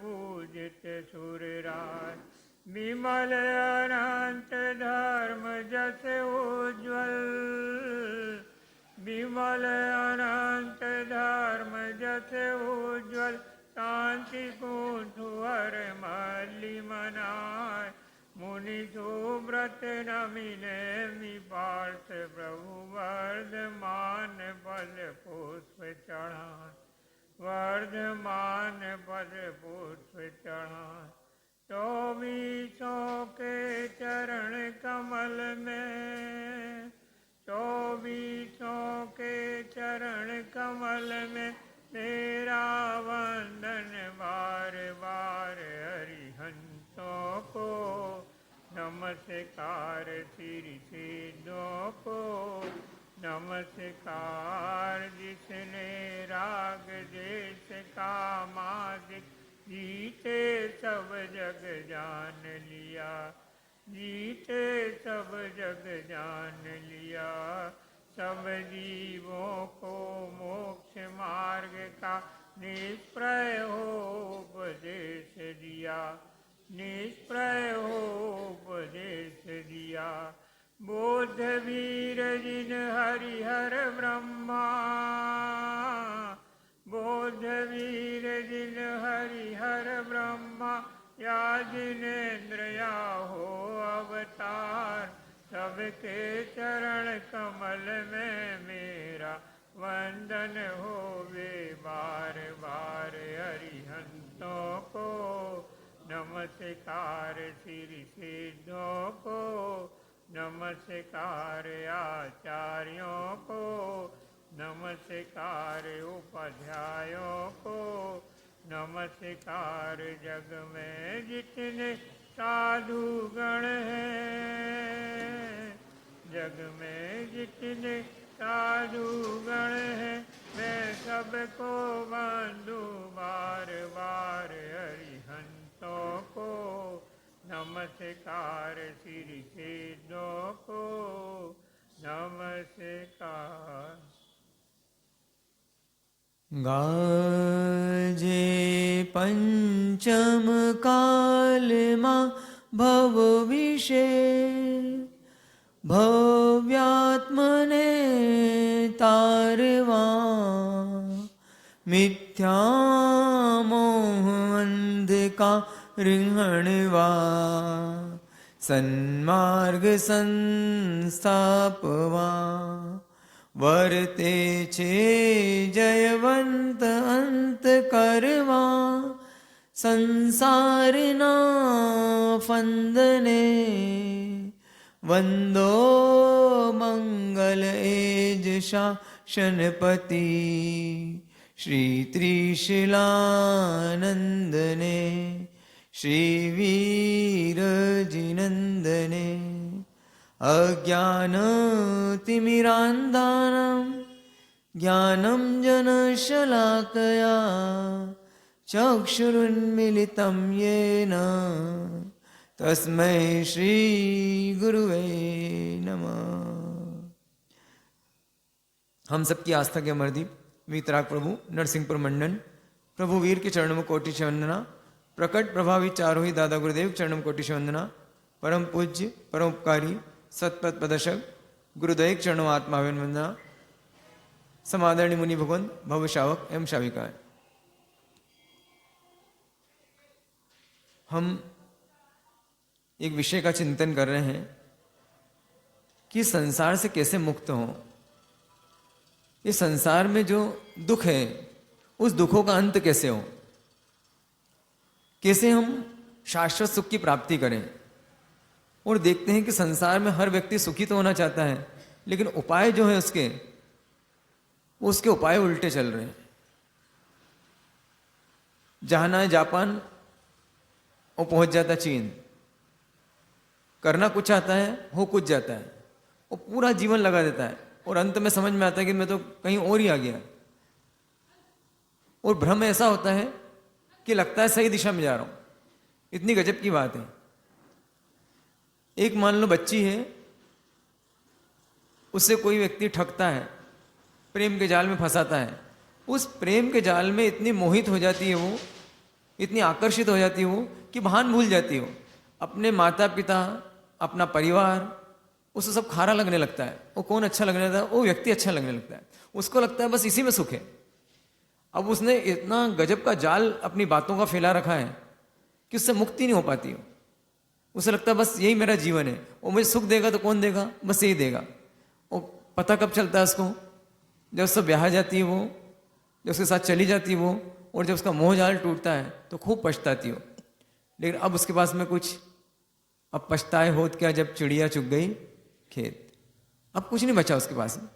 पूजित सुरराय। विमल अनंत धर्म जस उज्ज्वल, विमल अनंत धर्म जस उज्ज्वल। शांति कुंठवर मल्लि मनाय, मुनि सुव्रत नमिने विपार्थ। प्रभु वर्धमान पद पुष्प चढ़ाए, वर्धमान पद पुष्प चढ़ाए। चौबीसों के चरण कमल में, चौबीसों के चरण कमल में तेरा वंदन बार बार। हरिहंसों को नमस्कार, सिर सिद्धों को नमस्कार। जिसने राग देश का मालिक, जीते सब जग जान लिया, जीते सब जग जान लिया। सब जीवों को मोक्ष मार्ग का निष्प्रय हो उपदेश दिया, निष्प्रय हो उपदेश दिया। बोध वीर जिन हरिहर ब्रह्मा, बोध वीर जिन हरिहर ब्रह्मा। या जिनेन्द्र या हो अवतार, सबके चरण कमल में मेरा वंदन होवे बार बार। हरिहंसों को नमस्कार, सिर सिद्धों को नमस्कार। आचार्यों को नमस्कार, उपाध्यायों को नमस्कार। जग में जितने साधु गण हैं, जग में जितने साधु गण हैं, मैं सबको बंदू बार बार। हरिहंसों को नमस्कार, सिर सिद्धों को नमस्कार। गाजे पंचम काल मा भव विषे, भव्यात्मने तारवा। मिथ्या मोह अंधकार हणवा, सन्मार्ग संस्थापवा। वर्ते छे जयवंत अंत करवा, संसारना फंदने। वंदो मंगल एज शासनपति, श्री त्रिशूलानंदने। श्री वीरजिनंदने। अज्ञानतिमिरान्धानां ज्ञानं जनशलाकया, चक्षुरुन्मीलितं येन तस्मै श्री गुरुवे नमः। हम सबकी आस्था के अमरदीप वीतराग प्रभु नरसिंहपुर मंडन प्रभु वीर के चरणों में कोटि से वंदना। प्रकट प्रभावी चारों ही दादा गुरुदेव चरणों में कोटि से वंदना। परम पूज्य परोपकारी सतपथ प्रदर्शक गुरुदेव चरणों में आत्मा वंदना। समादरणीय मुनि भगवंत भव शावक एवं शाविकाएं, हम एक विषय का चिंतन कर रहे हैं कि संसार से कैसे मुक्त हों। इस संसार में जो दुख है उस दुखों का अंत कैसे हो, कैसे हम शाश्वत सुख की प्राप्ति करें। और देखते हैं कि संसार में हर व्यक्ति सुखी तो होना चाहता है, लेकिन उपाय जो है उसके उपाय उल्टे चल रहे हैं। जाना है जापान, वो पहुंच जाता चीन। करना कुछ आता है, हो कुछ जाता है। वो पूरा जीवन लगा देता है और अंत में समझ में आता है कि मैं तो कहीं और ही आ गया। और भ्रम ऐसा होता है कि लगता है सही दिशा में जा रहा हूं। इतनी गजब की बात है। एक मान लो बच्ची है, उससे कोई व्यक्ति ठगता है, प्रेम के जाल में फंसाता है। उस प्रेम के जाल में इतनी मोहित हो जाती है वो इतनी आकर्षित हो जाती है वो कि भान भूल जाती है वो अपने माता पिता, अपना परिवार, उसको सब खारा लगने लगता है। वो कौन अच्छा लगने लगता है? वो व्यक्ति अच्छा लगने लगता है। उसको लगता है बस इसी में सुख है। अब उसने इतना गजब का जाल अपनी बातों का फैला रखा है कि उससे मुक्ति नहीं हो पाती हो। उसे लगता है बस यही मेरा जीवन है, वो मुझे सुख देगा तो कौन देगा, बस यही देगा। वो पता कब चलता है उसको? जब उससे ब्याह जाती है वो, जब उसके साथ चली जाती है वो, और जब उसका मोह जाल टूटता है तो खूब पछताती हो। लेकिन अब उसके पास में कुछ, अब पछताए होत क्या जब चिड़िया चुग गई खेत। अब कुछ नहीं बचा उसके पास में।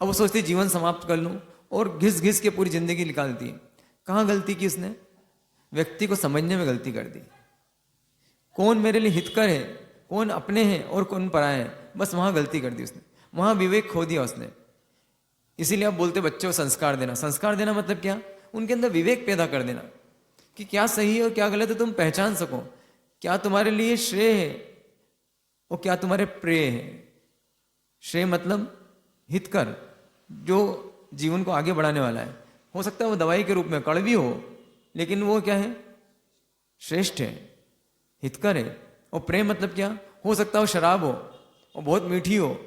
अब वो सोचती जीवन समाप्त कर लूं, और घिस घिस के पूरी जिंदगी निकालती है। कहाँ गलती की उसने? व्यक्ति को समझने में गलती कर दी। कौन मेरे लिए हितकर है, कौन अपने हैं और कौन पराए हैं, बस वहां गलती कर दी उसने। वहां विवेक खो दिया उसने। इसीलिए आप बोलते बच्चों को संस्कार देना। संस्कार देना मतलब क्या? उनके अंदर विवेक पैदा कर देना कि क्या सही है और क्या गलत है, तुम पहचान सको। क्या तुम्हारे लिए श्रेय है और क्या तुम्हारे प्रेय है। श्रेय मतलब हितकर, जो जीवन को आगे बढ़ाने वाला है। हो सकता है वो दवाई के रूप में कड़वी हो, लेकिन वो क्या है? श्रेष्ठ है, हितकर है। और प्रेम मतलब क्या? हो सकता है वो शराब हो और बहुत मीठी हो,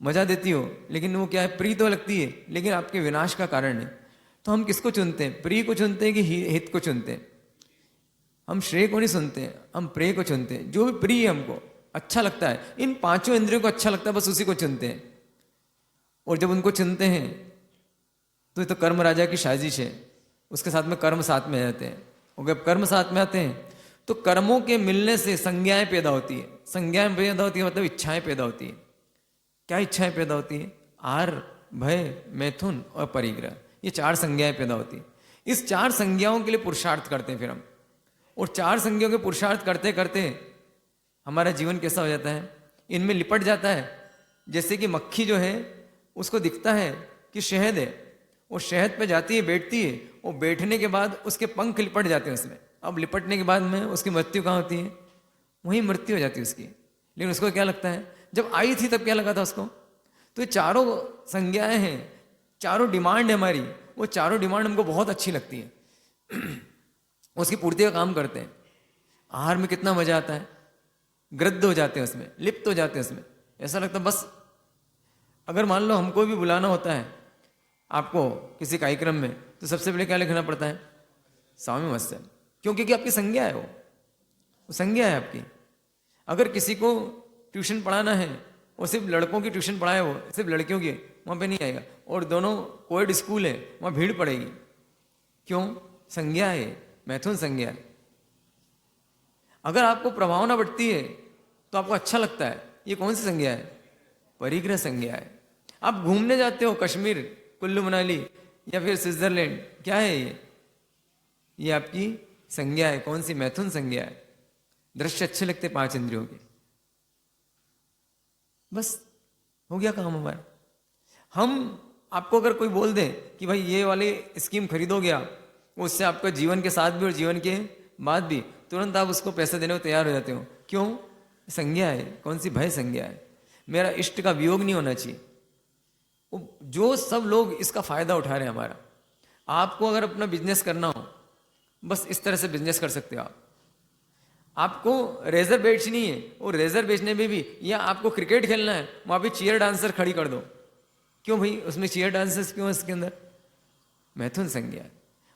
मजा देती हो, लेकिन वो क्या है? प्रिय तो लगती है, लेकिन आपके विनाश का कारण है। तो हम किसको चुनते हैं? प्रिय को चुनते हैं कि हित को चुनते हैं? हम श्रेय को नहीं सुनते हैं, हम प्रेय को चुनते हैं। जो भी प्रिय है, हमको अच्छा लगता है, इन पांचों इंद्रियों को अच्छा लगता है, बस उसी को चुनते हैं। और जब उनको चुनते हैं तो ये तो कर्म राजा की साजिश है। उसके साथ में कर्म साथ में आ जाते हैं, और जब कर्म साथ में आते हैं तो कर्मों के मिलने से संज्ञाएं पैदा होती है। संज्ञाएं पैदा होती है मतलब इच्छाएं पैदा होती है। क्या इच्छाएं पैदा होती है? आर, भय, मैथुन और परिग्रह, ये 4 संज्ञाएं पैदा होती है। इस 4 संज्ञाओं के लिए पुरुषार्थ करते हैं फिर हम। और 4 संज्ञाओं के पुरुषार्थ करते करते हमारा जीवन कैसा हो जाता है? इनमें लिपट जाता है। जैसे कि मक्खी जो है, उसको दिखता है कि शहद है, वो शहद पे जाती है, बैठती है, और बैठने के बाद उसके पंख लिपट जाते हैं उसमें। अब लिपटने के बाद में उसकी मृत्यु कहाँ होती है? वहीं मृत्यु हो जाती है उसकी। लेकिन उसको क्या लगता है? जब आई थी तब क्या लगा था उसको? तो ये 4 संज्ञाएं हैं, 4 डिमांड है हमारी। वो 4 डिमांड हमको बहुत अच्छी लगती है। उसकी पूर्ति का काम करते हैं। आहार में कितना मजा आता है, गृद्ध हो जाते हैं उसमें, लिप्त हो जाते हैं उसमें। ऐसा लगता है बस, अगर मान लो हमको भी बुलाना होता है आपको किसी कार्यक्रम में, तो सबसे पहले क्या लिखना पड़ता है? स्वामी मत्स्य। क्यों? क्योंकि आपकी संज्ञा है, वो संज्ञा है आपकी। अगर किसी को ट्यूशन पढ़ाना है, वो सिर्फ लड़कों की ट्यूशन पढ़ाए, वो सिर्फ लड़कियों की, वहाँ पे नहीं आएगा। और दोनों कोएड स्कूल है, वहाँ भीड़ पड़ेगी। क्यों? संज्ञा है, मैथुन संज्ञा है। अगर आपको प्रभावना बढ़ती है तो आपको अच्छा लगता है, ये कौन सी संज्ञा है? परिग्रह संज्ञा है। आप घूमने जाते हो कश्मीर, कुल्लू मनाली या फिर स्विट्जरलैंड, क्या है ये आपकी संज्ञा है। कौन सी? मैथुन संज्ञा है। दृश्य अच्छे लगते 5 इंद्रियों के, बस हो गया काम हमारा। हम आपको अगर कोई बोल दे कि भाई ये वाली स्कीम खरीदोगे आप, उससे आपका जीवन के साथ भी और जीवन के बाद भी, तुरंत आप उसको पैसे देने को तैयार हो जाते हो। क्यों? संज्ञा है। कौन सी? भय संज्ञा है। मेरा इष्ट का वियोग नहीं होना चाहिए। जो सब लोग इसका फायदा उठा रहे हैं हमारा। आपको अगर अपना बिजनेस करना हो, बस इस तरह से बिजनेस कर सकते हो आप। आपको रेजर बेचनी है, और रेजर बेचने में भी, या आपको क्रिकेट खेलना है, वहां भी चीयर डांसर खड़ी कर दो। क्यों भाई? उसमें चीयर डांसर्स क्यों? इसके अंदर मैथुन संज्ञा है।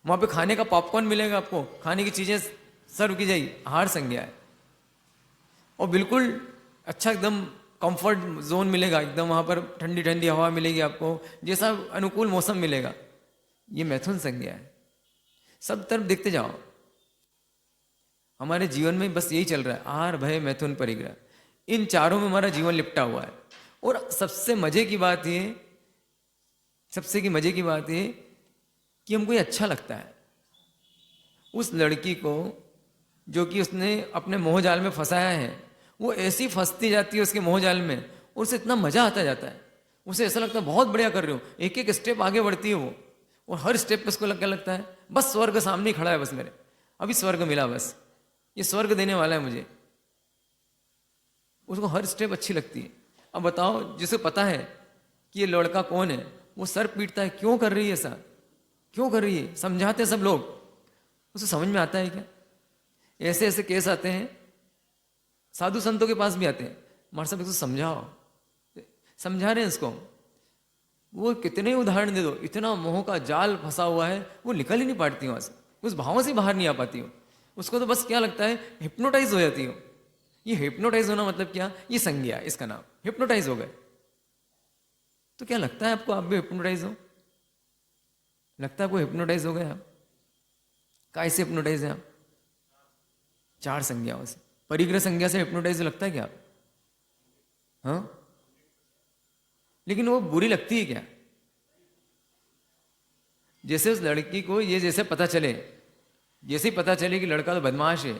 वहां पे खाने का पॉपकॉर्न मिलेगा, आपको खाने की चीजें सर्व की जाएगी, आहार संज्ञा है। और बिल्कुल अच्छा एकदम कंफर्ट जोन मिलेगा, एकदम वहां पर ठंडी ठंडी हवा मिलेगी आपको, जैसा अनुकूल मौसम मिलेगा, ये मैथुन संज्ञा है। सब तरफ देखते जाओ, हमारे जीवन में बस यही चल रहा है, आहार, भय, मैथुन, परिग्रह। इन 4 में हमारा जीवन लिपटा हुआ है। और सबसे मजे की बात ये कि हमको ये अच्छा लगता है। उस लड़की को जो कि उसने अपने मोह जाल में फंसाया है, वो ऐसी फंसती जाती है उसके मोह जाल में, और उसे इतना मजा आता जाता है। उसे ऐसा लगता है बहुत बढ़िया कर रही हूँ, एक एक स्टेप आगे बढ़ती है वो, और हर स्टेप पे उसको लगता है बस स्वर्ग सामने खड़ा है, बस मेरे अभी स्वर्ग मिला, बस ये स्वर्ग देने वाला है मुझे। उसको हर स्टेप अच्छी लगती है। अब बताओ, जिसे पता है कि ये लड़का कौन है, वो सर पीटता है, क्यों कर रही है ऐसा, क्यों कर रही है? समझाते सब लोग, उसे समझ में आता है क्या? ऐसे ऐसे केस आते हैं, साधु संतों के पास भी आते हैं, मार साहब इसको समझाओ, समझा रहे हैं इसको, वो कितने उदाहरण दे दो, इतना मोह का जाल फंसा हुआ है, वो निकल ही नहीं पाती वहां से, उस भावों से बाहर नहीं आ पाती हो। उसको तो बस क्या लगता है, हिप्नोटाइज हो जाती हो। ये हिप्नोटाइज होना मतलब क्या? ये संज्ञा, इसका नाम हिप्नोटाइज हो गए। तो क्या लगता है आपको आप भी हिप्नोटाइज हो? लगता है आपको हिप्नोटाइज हो गए आप? कैसे हिप्नोटाइज है आप? 4 संज्ञाओं से, परिग्रह संज्ञा से हिप्नोटाइज लगता है क्या आप? हाँ, लेकिन वो बुरी लगती है क्या? जैसे उस लड़की को ये जैसे पता चले, जैसे ही पता चले कि लड़का तो बदमाश है,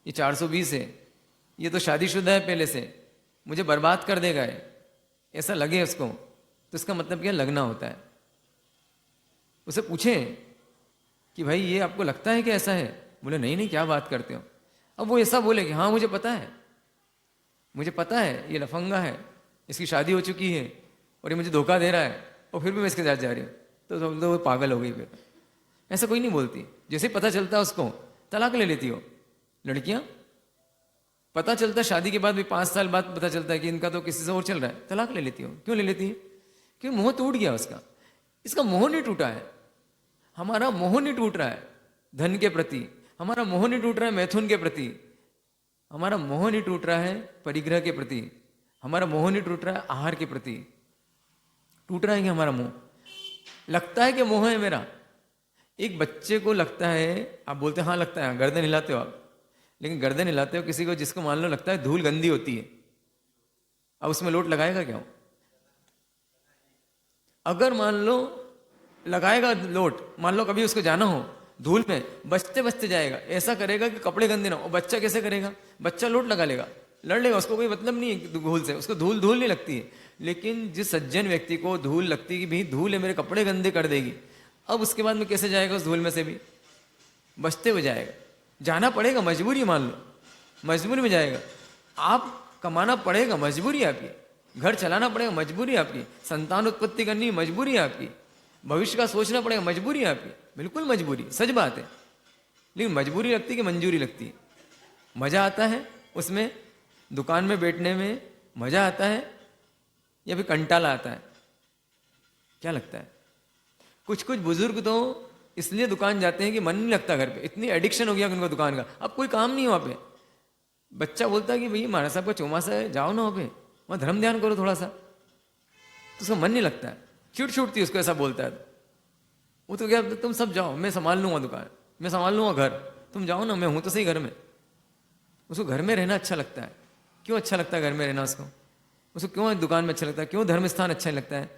ये 420 है, ये तो शादीशुदा है पहले से, मुझे बर्बाद कर देगा है, ऐसा लगे उसको, तो इसका मतलब क्या? लगना होता है। उसे पूछें कि भाई ये आपको लगता है कि ऐसा है? बोले नहीं नहीं, क्या बात करते हो। अब वो ऐसा बोले कि हाँ मुझे पता है, मुझे पता है ये लफंगा है, इसकी शादी हो चुकी है और ये मुझे धोखा दे रहा है, और फिर भी मैं इसके साथ जा रही हूँ, तो वो पागल हो गई। फिर ऐसा कोई नहीं बोलती। जैसे ही पता चलता है उसको, तलाक ले लेती हो लड़कियां। पता चलता है शादी के बाद भी 5 साल बाद पता चलता है कि इनका तो किसी से और चल रहा है, तलाक ले लेती हो। क्यों ले लेती है? क्योंकि मोह टूट गया उसका। इसका मोह नहीं टूटा है, हमारा मोह नहीं टूट रहा है धन के प्रति, हमारा मोह नहीं टूट रहा है मैथुन के प्रति, हमारा मोह नहीं टूट रहा है परिग्रह के प्रति, हमारा मोह नहीं टूट रहा है आहार के प्रति। टूट रहा है कि हमारा मोह लगता है कि मोह है मेरा। एक बच्चे को लगता है, आप बोलते हैं हाँ लगता है, गर्दन हिलाते हो आप, लेकिन गर्दन हिलाते हो किसी को जिसको मान लो लगता है धूल गंदी होती है, अब उसमें लोट लगाएगा क्या? अगर मान लो लगाएगा लोट, मान लो कभी उसको जाना हो धूल में, बचते बचते जाएगा, ऐसा करेगा कि कपड़े गंदे ना हो। बच्चा कैसे करेगा? बच्चा लोट लगा लेगा, लड़ लेगा, उसको कोई मतलब नहीं है धूल से, उसको धूल धूल नहीं लगती है। लेकिन जिस सज्जन व्यक्ति को धूल लगती है कि भाई धूल है मेरे कपड़े गंदे कर देगी, अब उसके बाद में कैसे जाएगा? उस धूल में से भी बचते हुए जाएगा, जाना पड़ेगा, मजबूरी मान लो, मजबूरी में जाएगा। आप कमाना पड़ेगा, मजबूरी आपकी, घर चलाना पड़ेगा, मजबूरी आपकी, संतान उत्पत्ति करनी मजबूरी आपकी, भविष्य का सोचना पड़ेगा, मजबूरी आपकी, बिल्कुल मजबूरी, सच बात है। लेकिन मजबूरी लगती है कि मंजूरी लगती है? मजा आता है उसमें, दुकान में बैठने में मजा आता है या फिर कंटाला आता है? क्या लगता है? कुछ कुछ बुजुर्ग तो इसलिए दुकान जाते हैं कि मन नहीं लगता घर पे, इतनी एडिक्शन हो गया उनको दुकान का, अब कोई काम नहीं है वहाँ पे। बच्चा बोलता है कि भैया महाराज साहब का चौमासा है, जाओ ना वहाँ पे, वहाँ धर्म ध्यान करो थोड़ा सा, तो उसका मन नहीं लगता है, छूट छूटती है उसको, ऐसा बोलता है। वो तो क्या, तुम सब जाओ, मैं संभाल लूंगा दुकान, मैं संभाल लूंगा घर, तुम जाओ ना, मैं हूं तो सही घर में। उसको घर में रहना अच्छा लगता है। क्यों अच्छा लगता है घर में रहना उसको? उसको क्यों दुकान में अच्छा लगता है? क्यों धर्म स्थान अच्छा लगता है?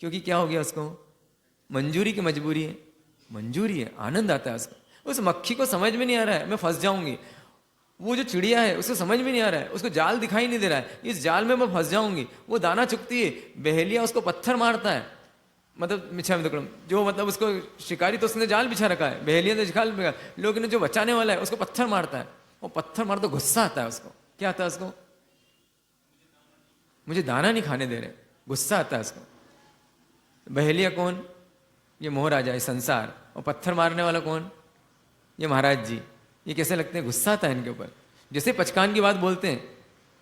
क्योंकि क्या हो गया उसको? मंजूरी की मजबूरी है, मंजूरी है, आनंद आता है उसको। उस मक्खी को समझ में नहीं आ रहा है मैं फंस जाऊंगी, वो जो चिड़िया है उसको समझ में नहीं आ रहा है, उसको जाल दिखाई नहीं दे रहा है, इस जाल में मैं फंस जाऊंगी। वो दाना चुगती है, बहेलिया उसको पत्थर मारता है, मतलब मिच्छा जो मतलब उसको शिकारी तो उसने जाल बिछा रखा है, बहेलिया ने जाल बिछा, लोग ने जो बचाने वाला है उसको पत्थर मारता है। वो पत्थर मार तो गुस्सा आता है उसको। क्या आता है उसको? मुझे दाना नहीं खाने दे रहे, गुस्सा आता है उसको। बहेलिया कौन? ये मोहराजा है संसार। और पत्थर मारने वाला कौन? ये महाराज जी। ये कैसे लगते हैं? गुस्सा आता है इनके ऊपर। जैसे पचकान की बात बोलते हैं,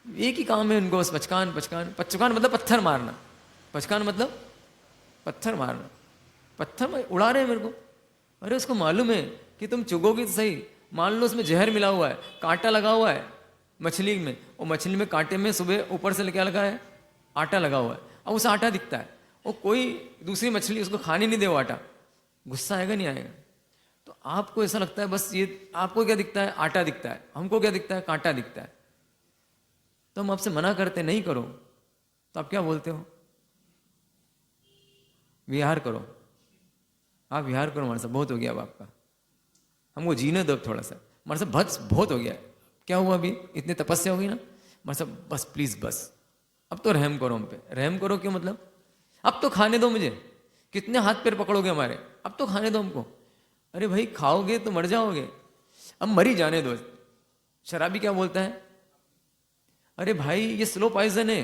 एक ही काम है उनको बस, पचकान पचकान। पचकान मतलब पत्थर मारना, पचकान मतलब पत्थर मारना। पत्थर उड़ा रहे हैं मेरे को, अरे उसको मालूम है कि तुम चुगोगी तो सही, मान लो उसमें जहर मिला हुआ है, कांटा लगा हुआ है मछली में, और मछली में कांटे में सुबह ऊपर से क्या लगा है? आटा लगा हुआ है। अब उसे आटा दिखता है, और कोई दूसरी मछली उसको खाने नहीं दे वो आटा, गुस्सा आएगा नहीं आएगा? तो आपको ऐसा लगता है बस ये, आपको क्या दिखता है? आटा दिखता है, हमको क्या दिखता है? कांटा दिखता है। तो हम आपसे मना करते नहीं करो, तो आप क्या बोलते हो? विहार करो, आप विहार करो हमारे साथ, बहुत हो गया अब आपका, हमको जीने दो थोड़ा सा, हमारे साथ बस बहुत हो गया। क्या हुआ अभी? इतनी तपस्या हो गई ना हमारे साथ, बस प्लीज बस अब तो रहम करो हम पे। रहम करो क्यों मतलब? अब तो खाने दो मुझे, कितने हाथ पैर पकड़ोगे हमारे, अब तो खाने दो हमको। अरे भाई खाओगे तो मर जाओगे, अब मरी जाने दो। शराबी क्या बोलता है? अरे भाई ये स्लो पॉइजन है,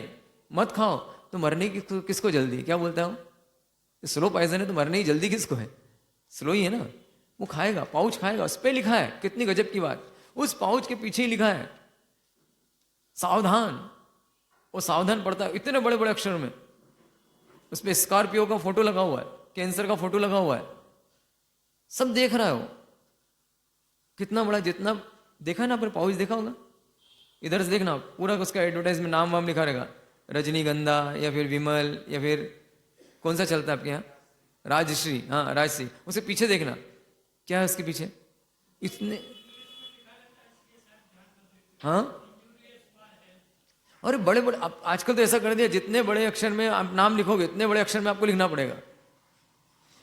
मत खाओ, तो मरने की किसको जल्दी? क्या बोलता हूँ? स्लो पॉइजन है तो मरने की जल्दी किसको है? स्लो ही है ना, वो खाएगा, पाउच खाएगा, उस पर लिखा है, कितनी गजब की बात, उस पाउच के पीछे ही लिखा है सावधान। वो सावधान पड़ता है इतने बड़े बड़े अक्षर में, उस पर स्कॉर्पियो का फोटो लगा हुआ है, कैंसर का फोटो लगा हुआ है, सब देख रहा है वो, कितना बड़ा, जितना देखा ना, पर पाउच देखा होगा, इधर से देखना पूरा उसका एडवर्टाइजमेंट नाम वाम लिखा रहेगा, रजनीगंधा या फिर विमल या फिर कौन सा चलता है आपके यहाँ, राजश्री, हाँ राजश्री, उसे पीछे देखना क्या है उसके पीछे, इतने, हाँ अरे बड़े बड़े, आजकल तो ऐसा कर दिया जितने बड़े अक्षर में आप नाम लिखोगे उतने बड़े अक्षर में आपको लिखना पड़ेगा।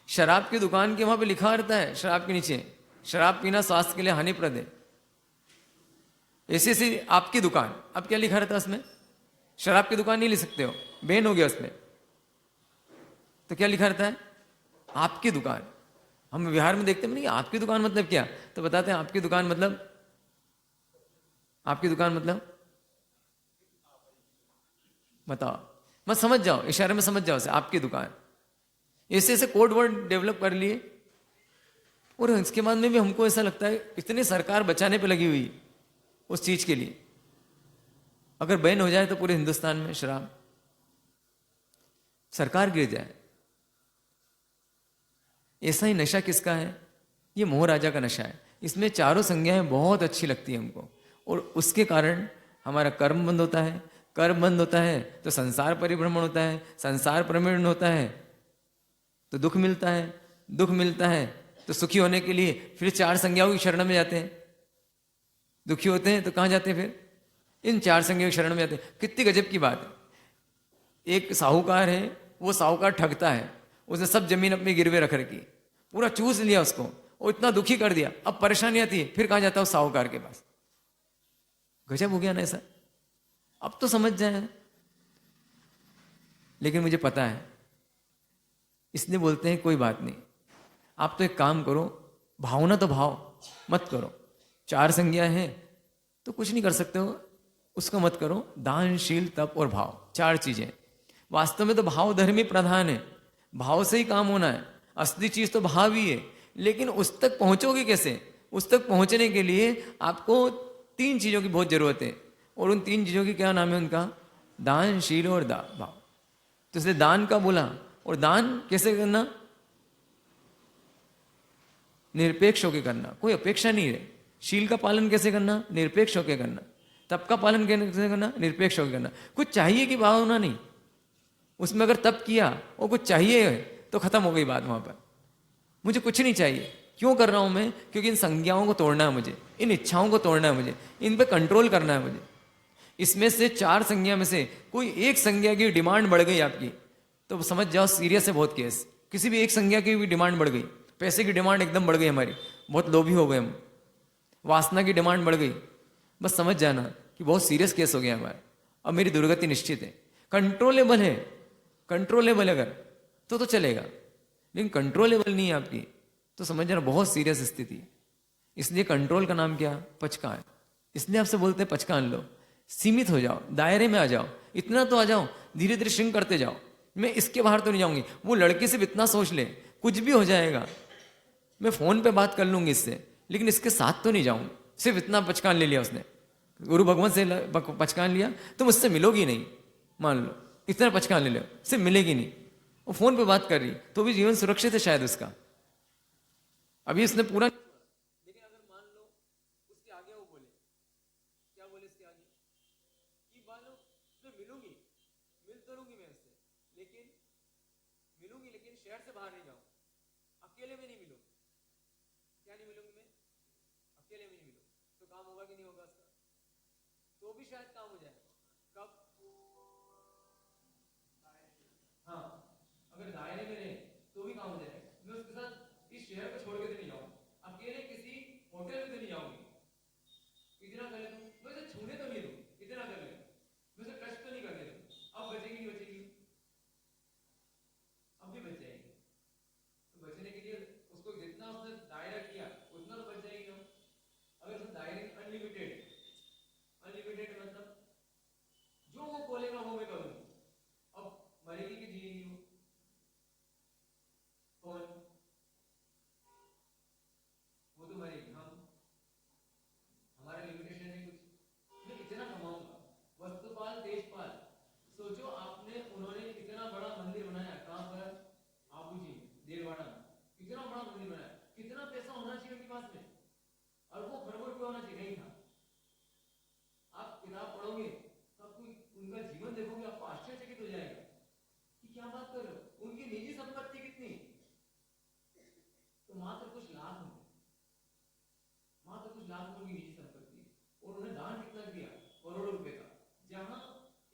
शराब की दुकान के वहां पे लिखा रहता है शराब के नीचे, शराब पीना स्वास्थ्य के लिए हानिप्रद है। ऐसी आपकी दुकान, अब क्या लिखा रहता है उसमें, शराब की दुकान नहीं ले सकते हो, बैन हो गया उसमें, तो क्या लिखा रहता है, आपकी दुकान। हम बिहार में देखते हैं नहीं आपकी दुकान मतलब क्या, तो बताते हैं आपकी दुकान मतलब, आपकी दुकान मतलब बताओ, मत समझ जाओ, इशारे में समझ जाओ से आपकी दुकान, ऐसे ऐसे कोड वर्ड डेवलप कर लिए। और इसके बाद में भी हमको ऐसा लगता है इतनी सरकार बचाने पे लगी हुई उस चीज के लिए, अगर बैन हो जाए तो पूरे हिंदुस्तान में शराब, सरकार गिर जाए। ऐसा ही नशा किसका है, ये मोह राजा का नशा है। इसमें चारों संज्ञाएं बहुत अच्छी लगती है हमको, और उसके कारण हमारा कर्म बंद होता है, कर्म बंद होता है तो संसार परिभ्रमण होता है, संसार परिभ्रमण होता है तो दुख मिलता है, दुख मिलता है तो सुखी होने के लिए फिर चार संज्ञाओं की शरण में जाते हैं। दुखी होते हैं तो कहाँ जाते हैं, फिर इन चार संज्ञाओं की शरण में जाते हैं। कितनी गजब की बात है, एक साहूकार है, वो साहूकार ठगता है, उसने सब जमीन अपनी गिरवे रख रखी, पूरा चूस लिया उसको, और इतना दुखी कर दिया, अब परेशानी आती है, फिर कहाँ जाता है उस साहूकार के पास। गजब हो गया ना ऐसा, अब तो समझ जाए। लेकिन मुझे पता है, इसलिए बोलते हैं कोई बात नहीं, आप तो एक काम करो, भावना तो भाव मत करो, चार संज्ञा है तो कुछ नहीं कर सकते हो, उसका मत करो। दान, शील, तप और भाव, चार चीजें। वास्तव में तो भाव धर्म ही प्रधान है, भाव से ही काम होना है, असली चीज तो भाव ही है। लेकिन उस तक पहुंचोगे कैसे, उस तक पहुंचने के लिए आपको तीन चीजों की बहुत जरूरत है, और उन तीन चीजों की क्या नाम है उनका, दान, शील और भाव। तो इसलिए दान का बोला, और दान कैसे करना, निरपेक्ष होकर करना, कोई अपेक्षा नहीं है। शील का पालन कैसे करना, निरपेक्ष होकर करना। तप का पालन कैसे करना, निरपेक्ष होकर करना। कुछ चाहिए की भावना नहीं, उसमें अगर तप किया और कुछ चाहिए तो खत्म हो गई बात वहां पर। मुझे कुछ नहीं चाहिए, क्यों कर रहा हूं मैं, क्योंकि इन संज्ञाओं को तोड़ना है मुझे, इन इच्छाओं को तोड़ना है मुझे, इन पे कंट्रोल करना है मुझे। इसमें से चार संज्ञा में से कोई एक संज्ञा की डिमांड बढ़ गई आपकी, तो समझ जाओ सीरियस है बहुत केस। किसी भी एक संज्ञा की भी डिमांड बढ़ गई, पैसे की डिमांड एकदम बढ़ गई हमारी, बहुत लोभी हो गए हम, वासना की डिमांड बढ़ गई, बस समझ जाना कि बहुत सीरियस केस हो गया हमारा, अब मेरी दुर्गति निश्चित है। कंट्रोलेबल है, कंट्रोलेबल अगर तो चलेगा, लेकिन कंट्रोलेबल नहीं है आपकी तो समझ जाना बहुत सीरियस स्थिति। इसलिए कंट्रोल का नाम क्या, पचकान। इसलिए आपसे बोलते हैं पचकान लो, सीमित हो जाओ, दायरे में आ जाओ, इतना तो आ जाओ, धीरे धीरे श्रिंक करते जाओ। मैं इसके बाहर तो नहीं जाऊंगी, वो लड़के सिर्फ इतना सोच ले कुछ भी हो जाएगा, मैं फोन पे बात कर लूंगी इससे, लेकिन इसके साथ तो नहीं जाऊंगी। सिर्फ इतना पचकान ले लिया उसने, गुरु भगवान से पचकान लिया, तुम उससे मिलोगी नहीं, मान लो इतना पचकान ले लो, सिर्फ मिलेगी नहीं। वो फोन पे बात कर रही तो भी जीवन सुरक्षित है शायद उसका, अभी उसने पूरा, लेकिन अगर मान लो उसके आगे वो बोले, क्या बोले इसके आगे कि मानो मैं मिलूंगी, मिल तो लूंगी मैं उससे, लेकिन मिलूंगी लेकिन शहर से बाहर नहीं जाऊं, अकेले में नहीं मिलूं। क्या नहीं मिलूंगी मैं, अकेले में नहीं मिलूं, तो काम होगा कि नहीं होगा उसका, तो भी शायद काम हो जाए। कब, हाँ अगर दायरे में रहे तो भी काम हो जाए। मैं उसके साथ इस शहर को छोड़ के तो नहीं जाऊंगी, अकेले किसी होटल में तो नहीं जाऊंगी, इतना कर ले, मैं उसे छूने तो नहीं दूं, इतना कर ले, मैं उसे टच तो नहीं करने दूं। अब बचेगी नहीं बचेगी, अब भी बच जाएगी। तो बचने के लिए उसको जितना उसने दायरा किया उतना तो बच जाएगी हम। अगर उस दायरे अनलिमिटेड, अनलिमिटेड मतलब जो वो बोलेगा वो मैं करूंगी, अब मरेगी कि जिएगी वो, कौन, कुछ लाख रुपए की निजी संपत्ति है, और उन्होंने दान कितना किया, करोड़ों रुपए का। जहां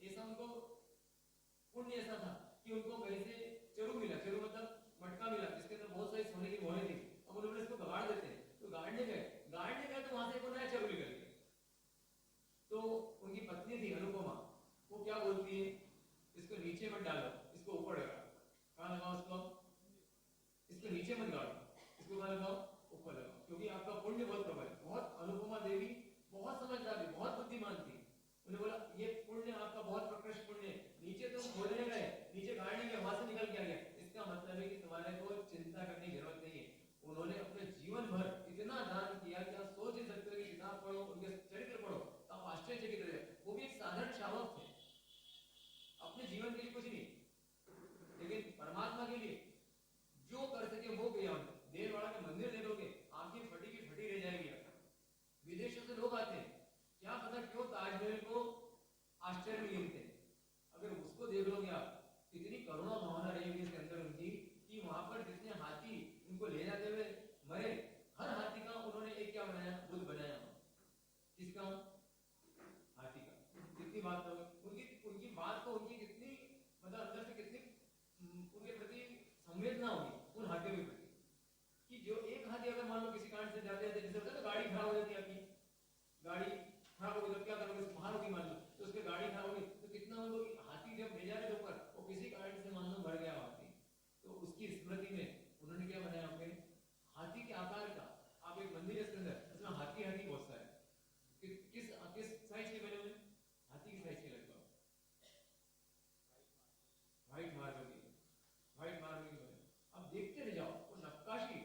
ऐसा उनको पुण्य ऐसा था कि उनको कहीं से चरु मिला, चरु मतलब मटका मिला जिसके अंदर बहुत सारी सोने की मोहरें थी। अब उन्होंने इसको गाड़ देते हैं, तो गाड़ने गए तो वहां से एक नया चरु निकल गया। तो उनकी पत्नी थी अनुपमा, वो क्या बोलती है, इसको नीचे मत डालो, इसको ऊपर लगाओ। कहाँ लगाओ इसको, इसको नीचे मत गाड़ो, इसको कहाँ लगाओ, ऊपर लगाओ, क्योंकि आपका पुण्य बहुत प्रबल है। बहुत अनुपमा देवी बहुत समझदार थी, बहुत बुद्धिमान थी। उन्हें बोला ये पुण्य आपका बहुत प्रकृष्ट पुण्य है, नीचे तुम खोदने गए, नीचे गाड़ने गए, वहां से निकल के आ गया, इसका मतलब है कि तुम्हारे को चिंता करने की जरूरत नहीं है। उन्होंने अपने जीवन भर इतना दान किया कि आप सोच ही सकते हो कि किताब पढ़ो, उनके चरित्र पढ़ो तो आप आश्चर्यचकित रहे। वो भी एक साधारण शावक थे, अपने जीवन के लिए कुछ नहीं, लेकिन परमात्मा के लिए जो कर सके वो किया। देववाड़ा के मंदिर देखोगे, आंखें फटी की फटी रह जाएगी। विदेशों से लोग आते हैं, क्या पता क्यों ताजमहल को आश्चर्य में गिनते हैं। अगर उसको देख लोगे आप, कितनी करुणा भावना रहेगी इसके अंदर उनकी, कि वहां पर जितने हाथी उनको ले जाते हुए मरे, हर हाथी का उन्होंने एक क्या बनाया, बुद्ध बनाया। किसका, हाथी का। कितनी बात तो उनकी बात को, उनकी कितनी मतलब अंदर से कितनी उनके प्रति संवेदना होगी उन हाथियों के प्रति, कि जो एक हाथी अगर मान लो किसी कारण से जाते हैं, जैसे होता है ना गाड़ी खराब हो जाती है, आपकी गाड़ी खराब हो गई तो क्या करोगे, बाहर होगी मान लो, तो उसकी गाड़ी खराब होगी तो कितना उनको हाथी जब ले जा रहे थे ऊपर, वो किसी कारण से मान लो मर गया हाथी, तो उसकी स्मृति में उन्होंने क्या बनाया, अपने हाथी के आकार का आप एक मंदिर है इसके अंदर, उसमें हाथी बहुत सारे, किस साइज के बने हुए, हाथी की साइज के लगभग, व्हाइट मार्बल की बने। अब देखते रह जाओ, वो नक्काशी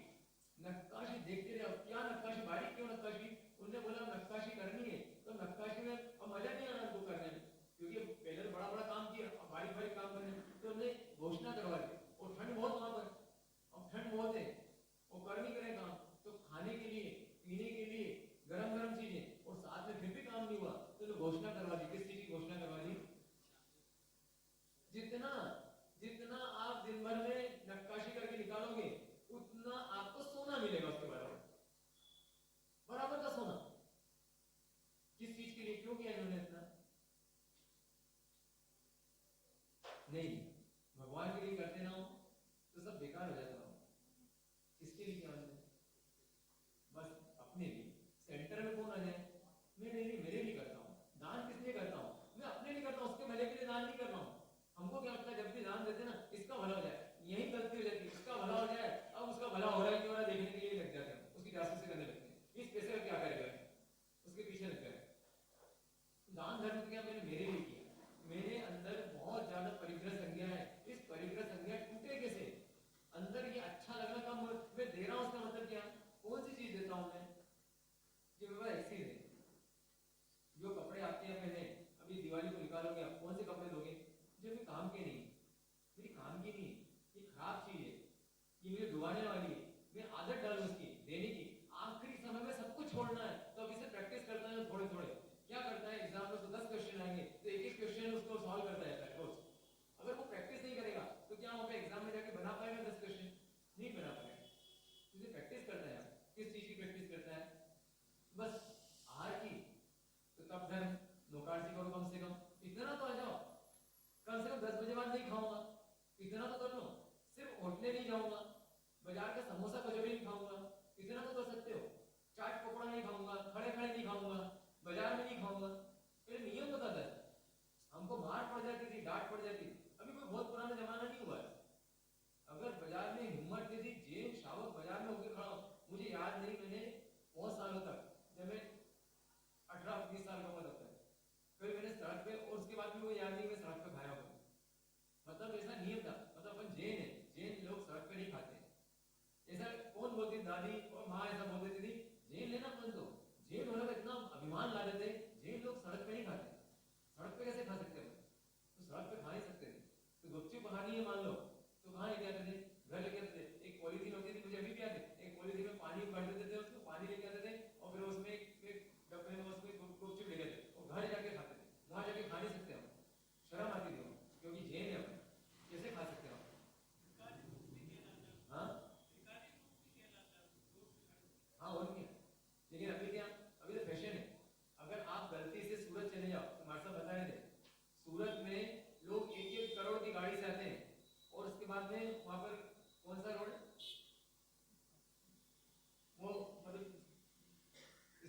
देखते रह जाओ, क्या नक्काशी, बारीक क्यों नक्काशी। उन्होंने बोला नक्काशी करनी है तो नक्काशी में अब मजा नहीं आना उनको करने में, क्योंकि पहले तो बड़ा काम किया, अब बारीक काम करने, तो उन्होंने घोषणा करवा दी। और ठंड बहुत वहां पर, अब ठंड बहुत है, वो कर नहीं करे काम, तो खाने के लिए पीने के लिए गरम चीजें, और साथ में फिर भी काम नहीं हुआ, तो घोषणा करवा दी। किस चीज की घोषणा करवा दी, जितना आप दिन भर में नक्काशी करके निकालोगे उतना आपको सोना मिलेगा, उसके बराबर का सोना। किस चीज के लिए, क्यों किया इन्होंने इतना, नहीं भगवान के लिए करते ना हो तो सब बेकार हो जाता हो। किसके लिए किया उन्होंने, बस अपने लिए। सेंटर में कौन आ जाए, मैं मेरे लिए करता हूँ दान, किस लिए करता हूँ, मैं अपने लिए करता हूँ, उसके भले के लिए दान नहीं कर रहा हूँ। हमको क्या लगता है जब भी दान देते ना, इसका भला हो जाए, यही गलती हो जाती है, इसका भला हो जाए, अब उसका भला हो रहा है कि हो रहा है देखने के लिए लग जाते हैं, उसकी जासूसी करने लगते हैं, इस पैसे का क्या करेगा, उसके पीछे लग जाए। दान धर्म क्या मैंने मेरे लिए किया, मेरे अंदर बहुत ज्यादा परिग्रह संज्ञा है, इस परिग्रह संज्ञा टूटे कैसे, अंदर ये अच्छा लगना कम मैं दे रहा हूं, उसका मतलब क्या, कौन सी चीज देता हूं मैं, जो मेरे पास ऐसी है। जो कपड़े आपके यहाँ पहने, अभी दिवाली को निकालोगे आप, कौन से कपड़े दोगे, जो मेरे काम के नहीं, मेरी काम की नहीं, ये खराब चीज है, ये मुझे डुबाने वाली है, मैं आदत डालूं उसकी देने की, आखिरी समय में सब कुछ छोड़ना है, तो अब इसे प्रैक्टिस करता है थोड़े थोड़े। क्या करता है, एग्जाम में उसको 10 क्वेश्चन आएंगे तो एक क्वेश्चन उसको सॉल्व करता है रोज। अगर वो प्रैक्टिस नहीं करेगा तो क्या वहां पे एग्जाम में जाके बना पाएगा 10 क्वेश्चन, नहीं बना पाएगा। तुझे प्रैक्टिस करता है, किस चीज की प्रैक्टिस करता है, बस आहार की, तो तब धर्म लोकार्सी करो, कम से कम इतना तो आ जाओ, कम से कम 10 बजे बाद नहीं खाऊंगा, इतना तो कर लो, सिर्फ होटले नहीं जाऊंगा, बाजार का समोसा कचौड़ी नहीं खाऊंगा, इतना तो कर सकते हो, चाट पकौड़ा नहीं खाऊंगा, खड़े नहीं खाऊंगा, बाजार में नहीं खाऊंगा। फिर नियम बता था, हमको मार पड़ जाती थी, डांट पड़ जाती, अभी कोई बहुत पुराना जमाना नहीं हुआ है। अगर बाजार में हिम्मत दे दी, जैन शावक बाजार में होकर खड़ा, मुझे याद नहीं, मैंने बहुत सालों तक, जब मैं 18-19 साल का हुआ तब तक, फिर मैंने सड़क पे, और उसके बाद भी वो याद नहीं मैं सड़क पे खाया हूँ, मतलब ऐसा नियम था, मतलब अपन जैन है, जैन लोग सड़क पे नहीं खाते, ऐसा कौन बोलती, दादी और माँ ऐसा बोल देती थी, जैन लेना अपन तो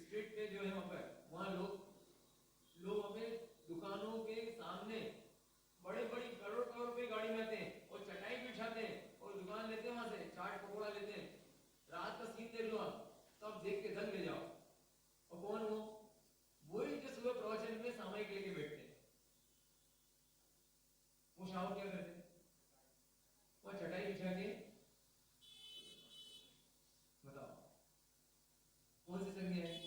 स्ट्रीट पे जो है वहाँ लोग वहाँ पे दुकानों के सामने बड़े बड़ी करोड़ करोड़ रुपए गाड़ी में आते हैं और चटाई बिछाते हैं और दुकान लेते हैं, वहां से चाट पकौड़ा लेते हैं। रात का सीन देख लो आप, तब देख के दंग ले जाओ। और कौन वो? वही जो सुबह प्रवचन में सामयिक लेके बैठते हैं। वो शाम क्या करते हैं? वो चटाई बिछा के, बताओ कौन सी संज्ञा है?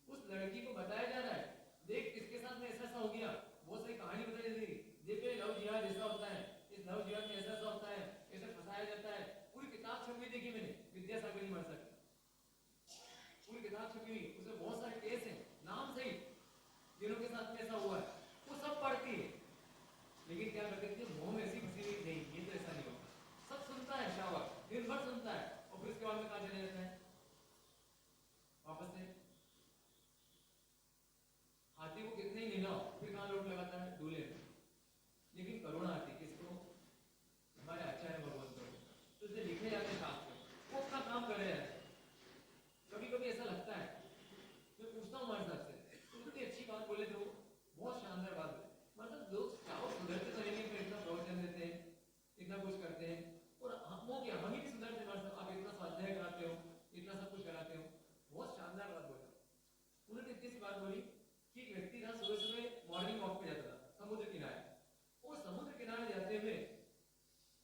उस लड़की को बताया जा रहा है, देख किसके साथ में ऐसा हो गया, बहुत सारी कहानी बताई जाती है। देखो लव जिहाद ऐसा होता है, इस लव जिहाद में ऐसा होता है, ऐसे फंसाया जाता है। पूरी किताब छपी देखी मैंने, विद्यासागर नहीं मर सकता, पूरी किताब छपी हुई, उसमें बहुत सारे केस हैं नाम सहित जिनों के साथ में ऐसा हुआ है, वो सब पढ़ती है। लेकिन क्या करते थे, मुंह में ऐसी फंसी हुई, नहीं ये तो ऐसा नहीं होता। सब सुनता है, शावर दिन भर सुनता है, और फिर उसके बाद में कहा चले जाता है वापस से। हाथी को कितने ही लेना हो, फिर कहां लोट लगाता है? दूल्हे में। लेकिन करुणा आती किसको? हमारे आचार्य भगवंत को। तो इसे लिखे जाते हैं शास्त्र, वो अपना काम कर रहे हैं। कभी कभी ऐसा लगता है, मैं पूछता हूँ हमारे साथ से, तो इतनी अच्छी बात बोले थे वो, बहुत शानदार बात बोले। मतलब लोग चाहो सुधरते तो नहीं, फिर इतना प्रवचन देते हैं, इतना कुछ करते हैं, और हम वो क्या, हम ही भी सुधरते हमारे साथ। आप इतना स्वाध्याय कराते हो, इतना सब कुछ कराते हो, बहुत शानदार बात बोला। उन्होंने इतनी सी बात बोली कि एक व्यक्ति था, सुबह सुबह मॉर्निंग वॉक पे जाता था समुद्र किनारे। और समुद्र किनारे जाते हुए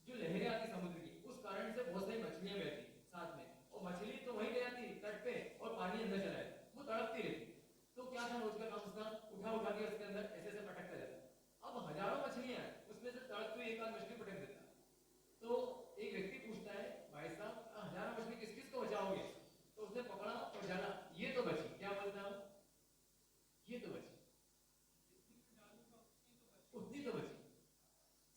जो लहरें आती समुद्र की, उस कारण से बहुत सारी मछलियां बहती साथ में, और मछली तो वहीं ले आती तट पे, और पानी अंदर चला जाता, वो तड़पती रहती। तो क्या था रोज का काम उसका? उठा उठा के उसके अंदर ऐसे ऐसे पटकता जाता। अब हजारों मछलियां हैं, उसमें से तड़पती हुई एक आध मछली पटक देता। तो एक व्यक्ति पूछता है, भाई साहब हजारों मछली किस किस को बचाओगे? तो उसने पकड़ा और डाला, ये तो बची। क्या बोलता हूं? ये तो बची, उतनी तो बची।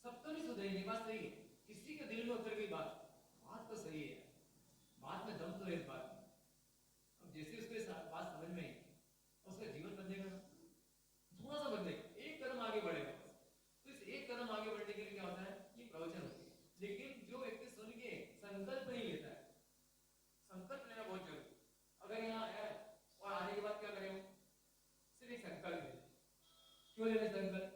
सब तो नहीं सुधरेंगे, बात सही है। किसी के दिल में उतर गई बात, बात तो सही है, बात में दम तो है इस बात में। अब जैसे उसको बात समझ में आई, उसका जीवन बदलेगा, थोड़ा सा बदलेगा, एक कदम आगे बढ़ेगा। तो इस एक कदम आगे बढ़ने के लिए क्या होता है? ये प्रवचन होती है। लेकिन जो व्यक्ति सुन के संकल्प नहीं लेता है, संकल्प लेना बहुत जरूरी। अगर यहाँ है और आने के बाद क्या करें? सिर्फ एक संकल्प ले। क्यों लेना संकल्प?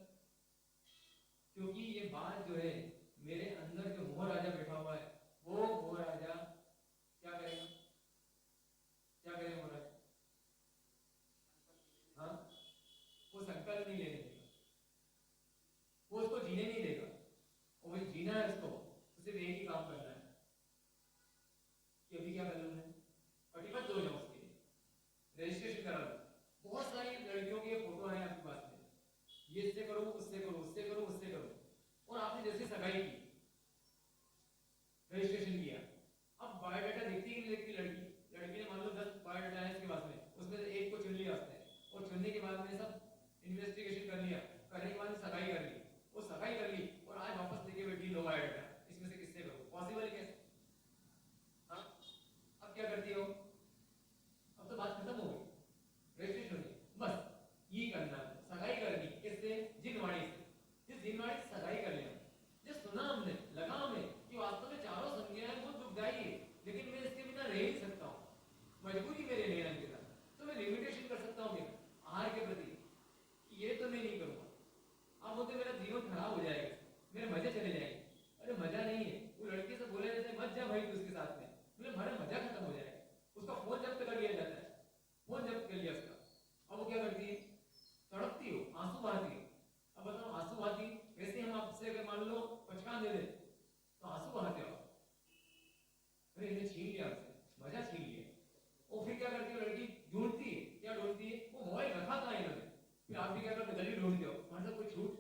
क्योंकि ये बात जो है, मेरे अंदर जो मोह राजा बैठा हुआ है, वो मोह राजा क्या करेगा? क्या करेगा मोह राजा? हाँ, वो संकल्प नहीं लेने देगा, वो उसको जीने नहीं देगा। और वही जीना है उसको, तो सिर्फ एक ही काम करना है कि अभी क्या कर लूं मैं? कटिबद्ध हो जाऊं उसके लिए, रजिस्ट्रेशन करा लो। बहुत सारी लड़कियों के फोटो है आपके पास में, ये इससे करो, उससे करो, उससे करो, उससे करो, और आपने जैसे सगाई की, रजिस्ट्रेशन किया, अब बायोडाटा देखती ही नहीं देखती लड़की ने मान लो 10 बायोडाटा है इसके पास में, उसमें से एक को चुन लिया उसने, और चुनने के बाद में सब इन्वेस्टिगेशन कर लिया, करने के बाद सगाई कर ली, वो सगाई कर ली, और आज वापस लेके बैठी लो बायोडाटा, इसमें से किससे करो? पॉसिबल कैसे? हाँ, अब क्या करती हो? अब तो बात खत्म हो गई, रजिस्ट्रेशन हो गई, बस ये करना, सगाई करनी किससे? जिनवाणी से। जिस जिनवाणी से सगाई कर लिया, जो सुना हमने, लगा हमें कि वास्तव में चारों संज्ञाएं बहुत दुखदायी है, लेकिन मैं इसके बिना रह नहीं सकता हूँ, मजबूरी मेरे लेना के साथ, तो मैं लिमिटेशन कर सकता हूँ आहार के प्रति, ये तो मैं नहीं करूंगा। अब बोलते मेरा जीवन खराब हो जाएगा, मेरे मजे चले जाएंगे। अरे मजा नहीं है, वो लड़के से बोला जाता है मत जा भाई उसके साथ में, बोले हमारा मजा खत्म हो जाएगा। उसका फोन जब्त कर लिया जाता है, फोन जब्त कर लिया उसका। अब वो क्या करती है? तड़पती हो, आंसू बहाती हो। अब बताओ, आंसू बहाती वैसे हम आपसे अगर मान लो पचकान दे दे तो आंसू बहाते हो, अरे इन्हें छीन लिया आपसे, मजा छीन लिया। और फिर क्या करती है लड़की? ढूंढती है, क्या ढूंढती है? वो मोबाइल रखा कहाँ है इन्होंने, फिर आप भी क्या करते? गली ढूंढते हो, हमारे साथ कोई छूट।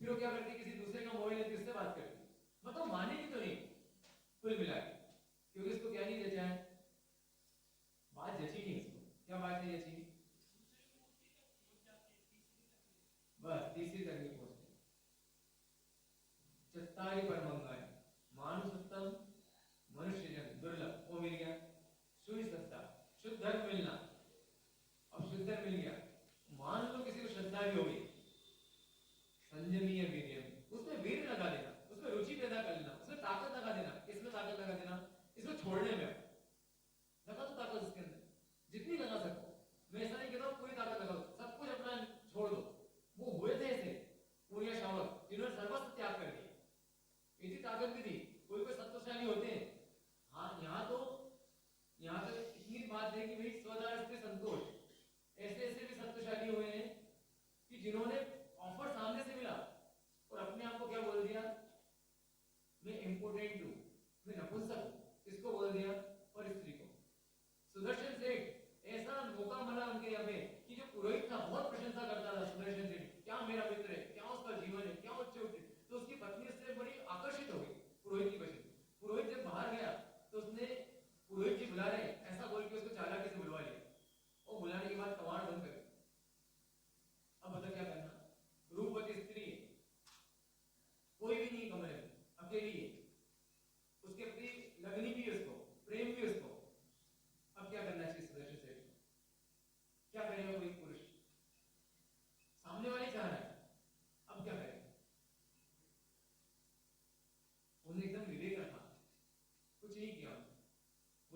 फिर वो क्या करती है? किसी दूसरे का मोबाइल लेती है, उससे बात करती है। मतलब मानेगी तो नहीं कुल मिला के, क्योंकि उसको क्या नहीं जचा है? बात जची नहीं उसको। क्या बात नहीं जची? बस तीसरी तकनीक पहुंचते, चत्तारी पर मंगाए, मानुषोत्तम मनुष्य जन दुर्लभ, वो मिल गया। शुद्ध सत्ता, शुद्ध धर्म मिलना, अब शुद्ध धर्म मिल गया। मान लो किसी को श्रद्धा भी हो गई, संयमीय वीर्य, उसमें वीर्य लगा देना, उसमें रुचि पैदा कर लेना, उसमें ताकत लगा देना। किसमें ताकत लगा देना? इसको छोड़ने में।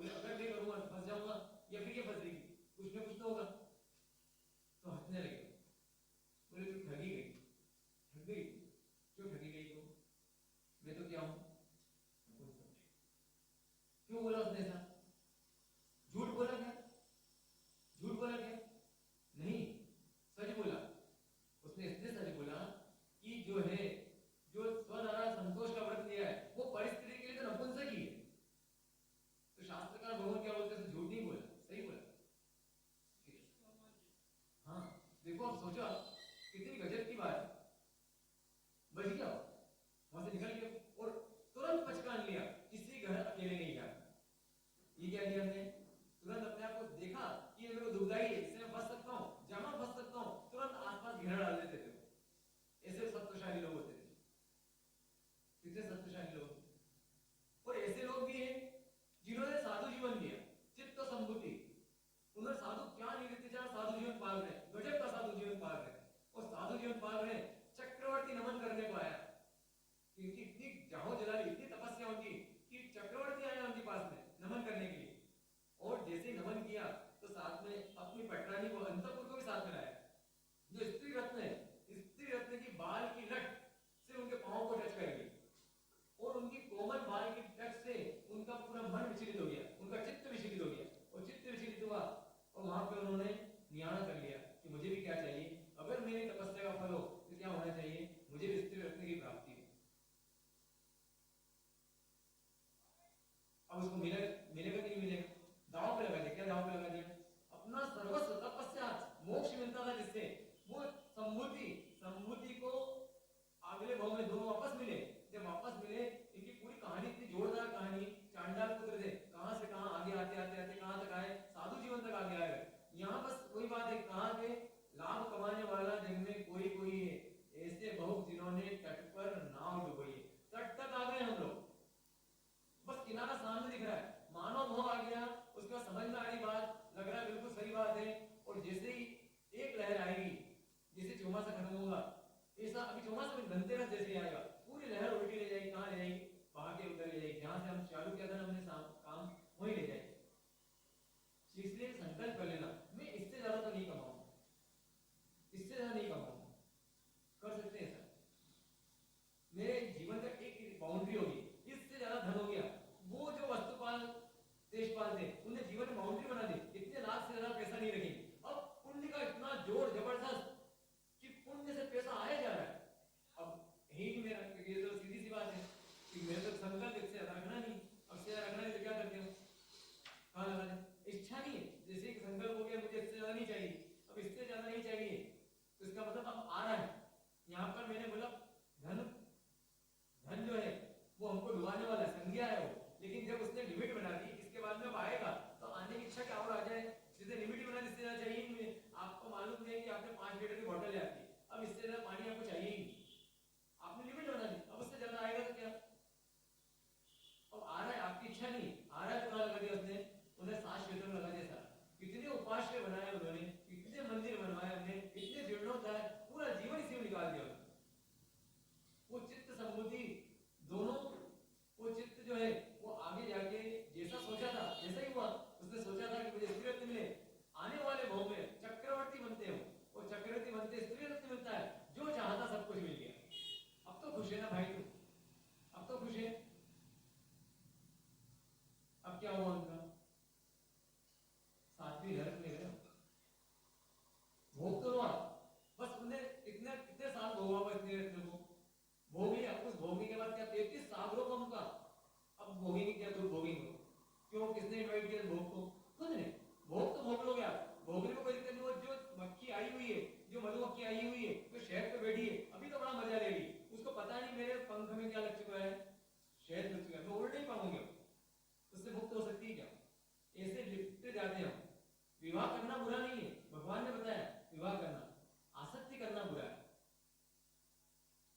बोले अगर नहीं करूंगा फंस जाऊंगा, या फिर ये फंस जाएगी, कुछ ना कुछ तो होगा। तो हंसने लगे, बोले तू ठगी गई, ठग गई, क्यों ठगी गई तू, मैं तो क्या हूं, क्यों बोला उसने ऐसा, झूठ बोला क्या, झूठ बोला क्या, नहीं सच बोला। उसने इसलिए सच बोला कि जो है, जो स्वद्वारा संतोष का व्रत लिया है वो परिस्थिति के लिए तो नपुंसक ही है। तो शास्त्रकार भगवान क्या बोलते हैं, झूठ नहीं बोला, सही बोला। हाँ देखो, आप सोचो आप कितनी गजब की बात है, बच गया वहां से निकल गया और तुरंत पहचान लिया किसी घर अकेले नहीं गया। ये क्या किया हमने, तुरंत अपने आप को देखा कि ये मेरे को दुबलाई है, इससे मैं फंस सकता हूँ, जहां फंस सकता हूँ तुरंत आसपास घेरा डाल देते थे। ऐसे सत्वशाली लोग होते थे, कितने सत्वशाली लोग। और ऐसे लोग भी हैं जिन्होंने साधु जीवन लिया, चित्त संभूति, उन्होंने साधु क्या नहीं रहते, जहां साधु जीवन पाल रहे, गजब का साधु जीवन पाल रहे, और साधु जीवन पाल रहे चक्रवर्ती नमन करने को आया, क्योंकि इतनी जाहो जलाली, इतनी तपस्या उनकी कि चक्रवर्ती आया उनके पास में नमन करने के लिए। और जैसे नमन किया तो साथ में अपनी पटरानी को, अंतपुर को भी साथ में लाया। जो स्त्री रत्न है, स्त्री रत्न की बाल की लट से उनके पांव को टच कर गई, और उनकी कोमल बाल की टच से उनका पूरा मन विचलित हो गया, उनका चित्त विचलित हो गया, और चित्त विचलित हुआ और वहां पे उन्होंने न्याय कर लिया कि मुझे भी क्या चाहिए, अगर मेरी तपस्या का फल हो तो क्या होना चाहिए, मुझे भी स्त्री रत्न की प्राप्ति हो। अब उसको मिलेगा कि नहीं मिलेगा, दांव पे लगा दिया। क्या दांव पे लगा दिया, अपना सर्वस्व तपस्या, मोक्ष मिलता था जिससे, वो संभूति को अगले भाव में दोनों वापस मिले। जब वापस मिले, इनकी पूरी कहानी इतनी जोरदार कहानी, चांडाल पुत्र थे, कहां से कहां आगे आते आते आते कहां तक आए, साधु जीवन तक आगे आए। यहाँ बस वही बात है, कहां के लाभ कमाने वाला जग में कोई कोई है, ऐसे बहुत जिन्होंने तट पर नाव डुबोई। तट तक आ गए हम लोग, बस किनारा सामने दिख रहा है, मानव भाव आ गया, उसके बाद समझ में आ रही बात, लग रहा है बिल्कुल सही बात है। और जैसे ही एक लहर आएगी, जैसे चौमासा खत्म होगा, ऐसा अभी चौमासा में धनतेरस जैसे आएगा, पूरी लहर उल्टी ले जाएगी, कहां ले जाएगी, पहाड़ के ऊपर ले जाएगी, जहां से हम चालू किया था ना हमने काम, वही ले जाएगी। इसलिए संकल्प कर लेना, मैं इससे ज्यादा तो नहीं कमाऊंगा, इससे ज्यादा नहीं कमाऊंगा, कर सकते हैं सर, मेरे जीवन का एक बाउंड्री होगी, इससे ज्यादा धन हो गया। वो जो वस्तुपाल देशपाल थे, उन्हें जीवन में बाउंड्री बना दी, इतने लाख से ज्यादा पैसा नहीं रखेंगे। अब पुण्य का इतना जोर जबरदस्त कि पुण्य से पैसा आया जा रहा है। अब ही मेरा, ये तो सीधी सी बात है कि मेरे तो संकल्प इससे ज्यादा रखना नहीं, अब से ज्यादा रखना नहीं तो क्या करते हो, कहाँ लगा दे, इच्छा नहीं है, जैसे कि संकल्प हो गया मुझे इससे ज्यादा नहीं चाहिए, अब इससे ज्यादा नहीं चाहिए, तो इसका मतलब अब आ रहा है। यहाँ पर मैंने बोला धन जो है वो हमको डुबाने वाला संज्ञा है वो, लेकिन जब उसने लिमिट बना दी, इसके बाद में अब आएगा तो आने की इच्छा क्या और आ जाए, जिसे लिमिट ही बना दी, इससे ज्यादा चाहिए नहीं। आपको मालूम नहीं कि आपने 5 लीटर की बोतल ले आती, अब इससे ज्यादा पानी आपको चाहिए ही नहीं, आपने लिमिट बना दी, अब उससे ज्यादा आएगा तो क्या, अब आ रहा है, आपकी इच्छा नहीं आ रहा है तो लगा दिया उसने, उन्हें 7 क्षेत्र में लगा दिया सारा। कितने उपास्य बनाए उन्होंने, कितने मंदिर बनवाए हमने, इतने जीर्णोद्धार, पूरा जीवन इसी में निकाल दिया। वो चित्त संबुद्धि दोनों, वो चित्त जो है वो आगे जाके जैसा सोचा था जैसा ही हुआ। उसने सोचा था कि मुझे स्त्री रत्न मिले, आने वाले भाव में चक्रवर्ती बनते हो, वो चक्रवर्ती बनते स्त्री रत्न मिलता है, जो चाहता सब कुछ मिल गया। अब तो खुश है ना भाई तू, अब तो खुश है। अब क्या हुआ उनका, 7वीं नरक में गया, भोग तो हुआ, बस उन्हें इतने साल भोगा हुआ स्त्री रत्न को, भोग लिया। उस भोगने के बाद क्या 33 सागरों का उनका, अब भोगेंगे क्या, दूर भोगेंगे क्यों, किसने इनवाइट किया भोग को, खुद ने। भोग तो भोग लो गया, भोगने में कोई दिक्कत नहीं। वो जो मक्खी आई हुई है, जो मधुमक्खी आई हुई है, जो शहद पे बैठी है, अभी तो बड़ा मजा ले रही, उसको पता नहीं मेरे पंख में क्या लग चुका है, शहद लग चुका है, मैं उड़ नहीं पाऊंगा, उससे मुक्त हो सकती है क्या। ऐसे लिपटे जाते हैं हम। विवाह करना बुरा नहीं है, भगवान ने बताया विवाह करना, आसक्ति करना बुरा है।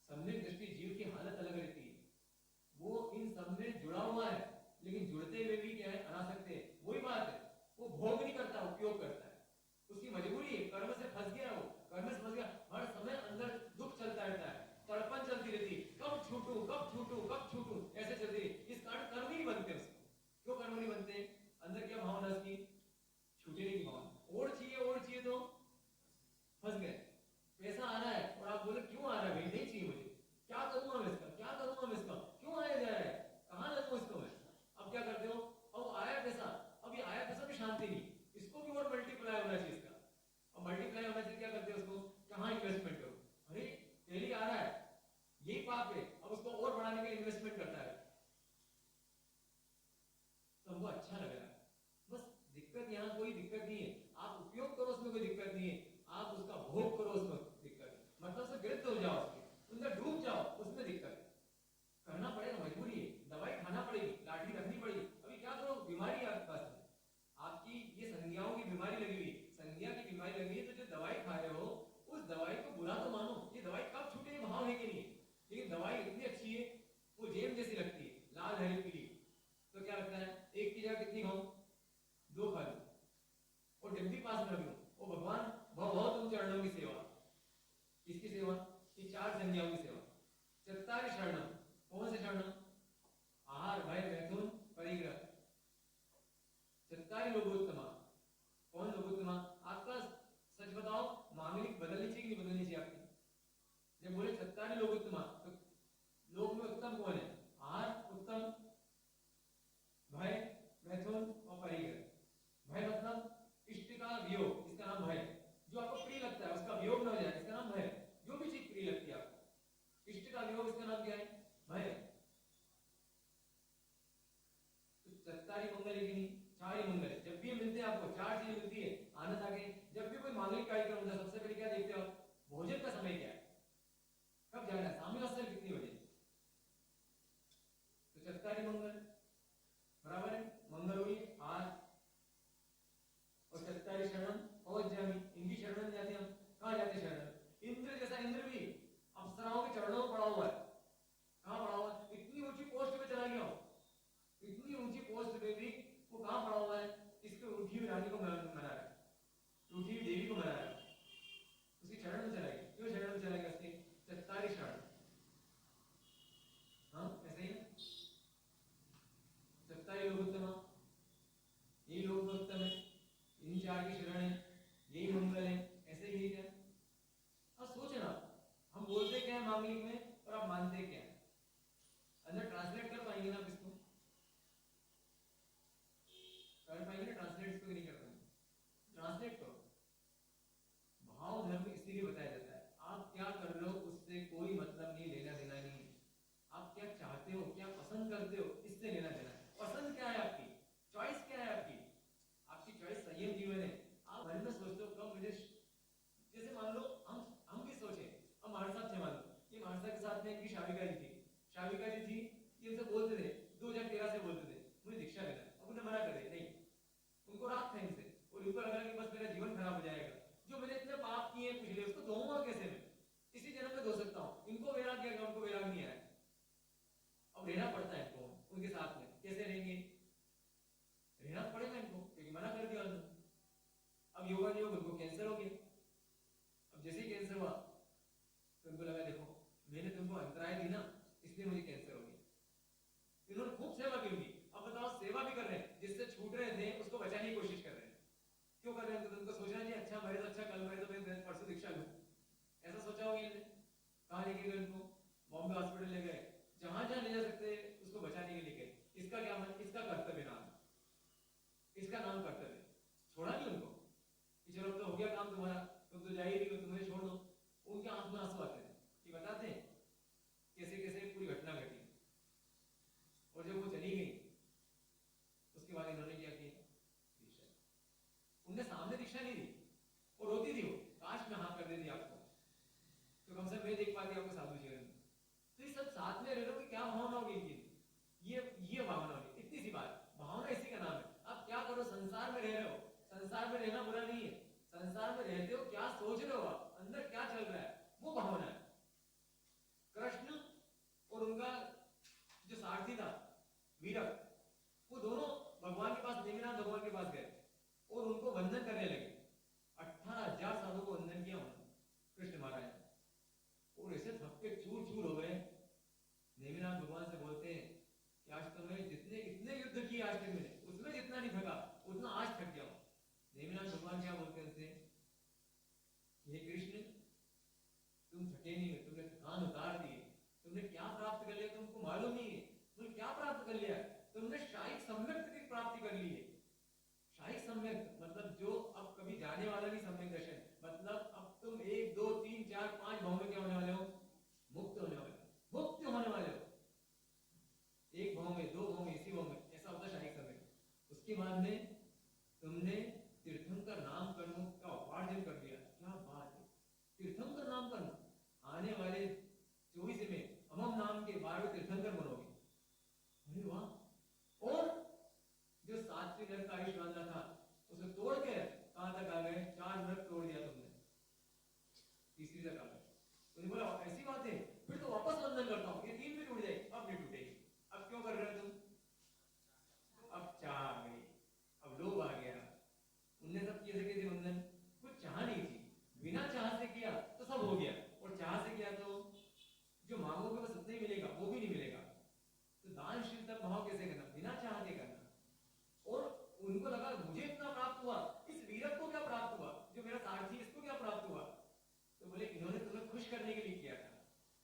सम्यक दृष्टि जीव की हालत अलग रहती है, वो इन सब में जुड़ा हुआ है, लेकिन जुड़ते हुए भी क्या है, अनासक्त है। वही बात है, वो भोग नहीं करता, उपयोग करता है, उसकी मजबूरी है, कर्म से फंस गया, वो कर्म से फंस गया, हर समय अंदर दुख चलता रहता है, तड़पन चलती रहती, कब छूटू कब छूटू कब छूटू, ऐसे चलती रही। इस कारण कर्म नहीं बनते उसको। क्यों कर्म नहीं बनते, दो खा लूं और डिब्बी पास में रख लूं, ओ भगवान बहुत तुम चरणों की सेवा। किसकी सेवा? ये चार संज्ञाओं की सेवा। चत्तारि शरणम, कौन से शरणम? आहार भय मैथुन परिग्रह। चत्तारि लोकोत्तमा, कौन लोकोत्तमा? आपका सच बताओ, मांगलिक बदलनी चाहिए कि नहीं बदलनी चाहिए आपकी? जब बोले चत्तारि लोकोत्तमा तो लोक में उत्तम कौन है? आहार उत्तम, भय मैथुन और परिग्रह। भय मतलब इष्ट का वियोग, इसका नाम भय। जो आपको प्रिय लगता है उसका वियोग न हो जाए, इसका नाम भय। जो भी चीज प्रिय लगती है आपको, इष्ट का वियोग, इसका नाम क्या है? भय। तो चत्तारि मंगल है कि नहीं? चार ही मंगल है। जब भी मिलते हैं आपको चार चीजें मिलती है, आनंद आगे। जब भी कोई मांगलिक कार्यक्रम होता है सबसे पहले क्या देखते हो? भोजन का समय क्या है, कब जाना है, सामने असल कितनी बजे। तो चत्तारि मंगल बराबर है, मंगल हुई आज। और चत्तारि शरणम और जामी, इनकी शरण में जाते हम। कहाँ जाते शरण? इंद्र जैसा इंद्र भी अप्सराओं के चरणों में पड़ा हुआ है। कहाँ पड़ा हुआ है? इतनी ऊंची पोस्ट पे चला गया, इतनी ऊंची पोस्ट पे भी वो कहाँ पड़ा हुआ है? इसके उठी हुई रानी को मना रहा है, उठी हुई देवी को मना रहा है, उसकी शरण में चला गया। क्यों शरण में चला गया? उसकी चत्तारि शरण। हाँ ऐसे ही ना, चत्तारि लोकोत्तमा, यही लोकोत्तम है, इन चार की शरण है, यही मंगल है। ऐसे ही क्या? अब सोचना, हम बोलते क्या है मांगलिक में और आप मानते क्या है? अंदर ट्रांसलेट कर पाएंगे ना आप इसको? कर पाएंगे ना ट्रांसलेट इसको? नहीं कर पाएंगे? ट्रांसलेट करो। भाव धर्म इसीलिए बताया जाता है, आप क्या कर रहे हो उससे कोई मतलब नहीं, लेना देना नहीं। आप क्या चाहते हो, क्या पसंद करते हो, इससे लेना देना है। पसंद क्या है आपकी, चॉइस क्या है आपकी? आपकी चॉइस संयम जीवन है। आप मन में सोचते हो कब मुझे, जैसे मान लो हम भी सोचे, अब महाराज साहब थे, मान लो ये महाराज साहब के साथ में इनकी शाविका जी थी। शाविका जी थी, ये इनसे बोलते थे 2013 से बोलते थे मुझे दीक्षा लेना है, अब उन्हें मना कर दिया नहीं। उनको राग था इनसे और उनको लगा कि बस मेरा जीवन खराब हो जाएगा, जो मैंने इतने पाप किए पिछले उसको धोऊंगा कैसे मैं, इसी जन्म में धो सकता हूँ। इनको वैराग किया, उनको वैराग नहीं आया, अब रहना पड़ता है इनको उनके साथ में। कैसे रहेंगे? रहना पड़ेगा इनको, क्योंकि मना कर दिया उन्होंने। अब योगा नहीं होगा, उनको कैंसर हो गया। अब जैसे ही कैंसर हुआ तो उनको लगा देखो मैंने तुमको अंतराय दी ना, इसलिए मुझे कैंसर हो गया। इन्होंने खूब सेवा की उनकी। अब बताओ, सेवा भी कर रहे हैं, जिससे छूट रहे थे उसको बचाने की कोशिश कर रहे हैं। क्यों कर रहे हैं? तो उनको सोचना चाहिए अच्छा मरे तो अच्छा, कल मरे तो मैं परसों दीक्षा लूं, ऐसा सोचा होगा इन्होंने। कहाँ लेके गए उनको? बॉम्बे हॉस्पिटल ले गए, जहां जहां ले जा सकते उसको बचाने के लिए गए। इसका क्या मन? इसका कर्तव्य नाम, इसका नाम कर्तव्य। छोड़ा नहीं उनको कि चलो तो हो गया काम तुम्हारा, तुम तो जा ही रही हो, तुम्हें छोड़ दो। उनके आंख में आंसू आते हैं कि बताते हैं कैसे कैसे पूरी घटना घटी। और जब वो चली गई उसके बाद इन्होंने क्या किया? दीक्षा। उनने सामने दीक्षा नहीं दी और रोती थी वो, काश में हाँ कर देती आपको तो कम से कम मैं देख पाती आपको साधु जीवन में। तो ये सब साथ में रह लो कि क्या भावना होगी इनकी, ये भावना होगी। इतनी सी बात, भावना इसी का नाम है। आप क्या करो, संसार में रह रहे हो, संसार में रहना बुरा नहीं है, संसार में रहते हो क्या सोच रहे हो आप, अंदर क्या चल रहा है, वो भावना है। कृष्ण और उनका जो सारथी था वीरक, वो दोनों भगवान के पास, नेमिनाथ भगवान के पास गए और उनको वंदन करने लगे। 18,000 साधुओं को वंदन किया उन्होंने कृष्ण महाराज, और ऐसे थपके चूर चूर हो गए। नेमिनाथ भगवान से बोलते हैं कि आज तो मैं जितने इतने युद्ध किए आज तक मैंने, उसमें जितना नहीं थका उतना आज थक गया हूं। नेमिनाथ भगवान क्या बोलते हैं उनसे? हे कृष्ण, तुम थके नहीं हो, तुमने थकान उतार दी, तुमने क्या प्राप्त कर लिया तुमको मालूम नहीं है। तुमने क्या प्राप्त कर लिया? तुमने शायिक सम्यक की प्राप्ति कर ली है। शायिक सम्यक मतलब जो अब कभी जाने वाला नहीं सम्यक दर्शन, मतलब अब तुम 1 2 3 4 5 भाव में क्या होने वाले हो? मुक्त होने वाले हो, मुक्त होने वाले हो। एक भाव में, 2 भाव में, इसी भाव में, ऐसा होता है शायिक सम्यक। उसके बाद में तुमने तीर्थंकर नाम कर्म का उपार्जन कर दिया। क्या बात है, तीर्थंकर नाम कर्म, आने वाले 24 में अमम नाम के 12वें तीर्थंकर बनोगे। अरे वाह। और जो 7वीं नरक का आयुष बांधा था उसे तोड़ के कहां तक आ गए? 4 नरक तोड़ दिया तुमने, 3री तक आ गए। तो बोला ऐसी बात है, फिर तो वापस बंधन करता हूं, ये 3 भी टूट जाए। अब नहीं टूटेगी। अब क्यों कर रहे हो तुम? अब चाह आ गई, अब लोभ आ गया,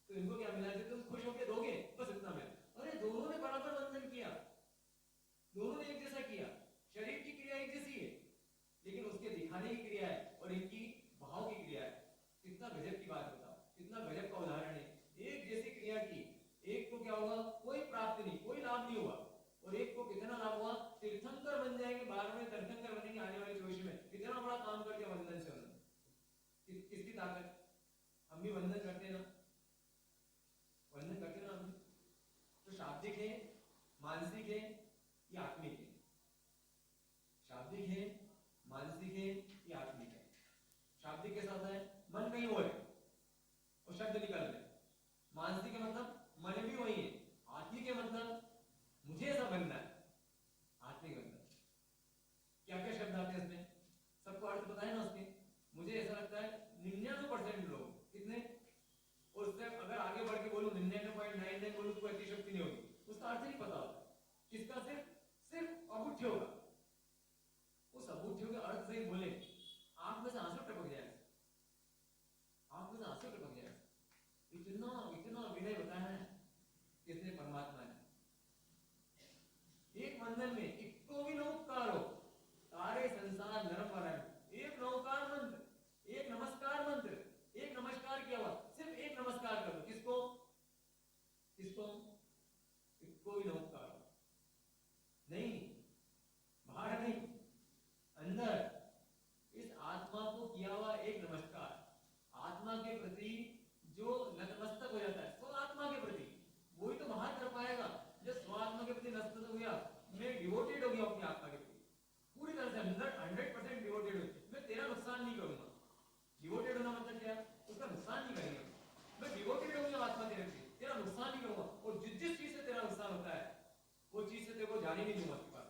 तो इनको क्या मिला है, तुम खुश होकर दोगे, बस इतना मिला। अरे दोनों ने बराबर बंधन किया, दोनों ने एक जैसा किया, शरीर की क्रिया एक जैसी है, लेकिन उसके दिखाने की क्रिया है और इनकी भाव की क्रिया है। कितना गजब की बात बताओ, कितना गजब का उदाहरण है। एक जैसी क्रिया की, एक को क्या हुआ, कोई प्राप्ति नहीं, कोई लाभ नहीं हुआ, और एक को कितना लाभ हुआ, तीर्थंकर बन जाएंगे, 12वें तीर्थंकर बनेंगे आने वाले 24 में। कितना बड़ा काम कर दिया वंदन से उन्होंने। किसकी ताकत, हम भी वंदन करते हैं ना, वंदन करते ना हम। तो शाब्दिक है, मानसिक है या आत्मिक है, शाब्दिक है, मानसिक है या आत्मिक है। शाब्दिक के साथ है मन कहीं और है और शब्द निकल रहे, मानसिक के मतलब मन भी वही है, आत्मिक के मतलब मुझे ऐसा बनना है, आत्मिक मतलब क्या क्या शब्द आते हैं इसमें, सबको अर्थ पता है ना उसके। मुझे ऐसा लगता है 99% लोग, कितने, और उससे अगर आगे बढ़ के बोलूं 99.99 बोलूं तो ऐसी शक्ति नहीं होगी, उसका अर्थ नहीं पता होता। किसका, सिर्फ अबुठ्य होगा, उस अबुठ्य के अर्थ से ही बोले, आंख में से आंसू टपक जाए, आंख में से आंसू टपक जाए। इतना इतना विनय बताया है किसने, परमात्मा ने। एक वंदन में इक्को भी नौकार हो, तारे संसार नरम वरण, एक नौकार मंत्र, एक नमस्कार मंत्र, एक नमस्कार किया हुआ, सिर्फ एक नमस्कार करो, किसको, किसको, इक्को भी नौकार नहीं, बाहर नहीं, अंदर इस आत्मा को किया हुआ एक नमस्कार, आत्मा के प्रति जो नतमस्तक हो जाता है, स्व आत्मा के प्रति, वही तो बाहर कर पाएगा। जब स्व आत्मा के प्रति नतमस्तक हो गया, मैं डिवोटेड हो गया अपनी आत्मा के प्रति, पूरी तरह से 100% डिवोटेड हो, मैं तेरा नुकसान नहीं करूंगा। डिवोटेड होना मतलब क्या, उसका नुकसान नहीं करेंगे। मैं डिवोटेड हो गया आत्मा तेरे प्रति, तेरा नुकसान नहीं करूंगा, और जिस चीज से तेरा नुकसान होता है वो चीज से तेरे को जाने नहीं दूंगा आपके पास।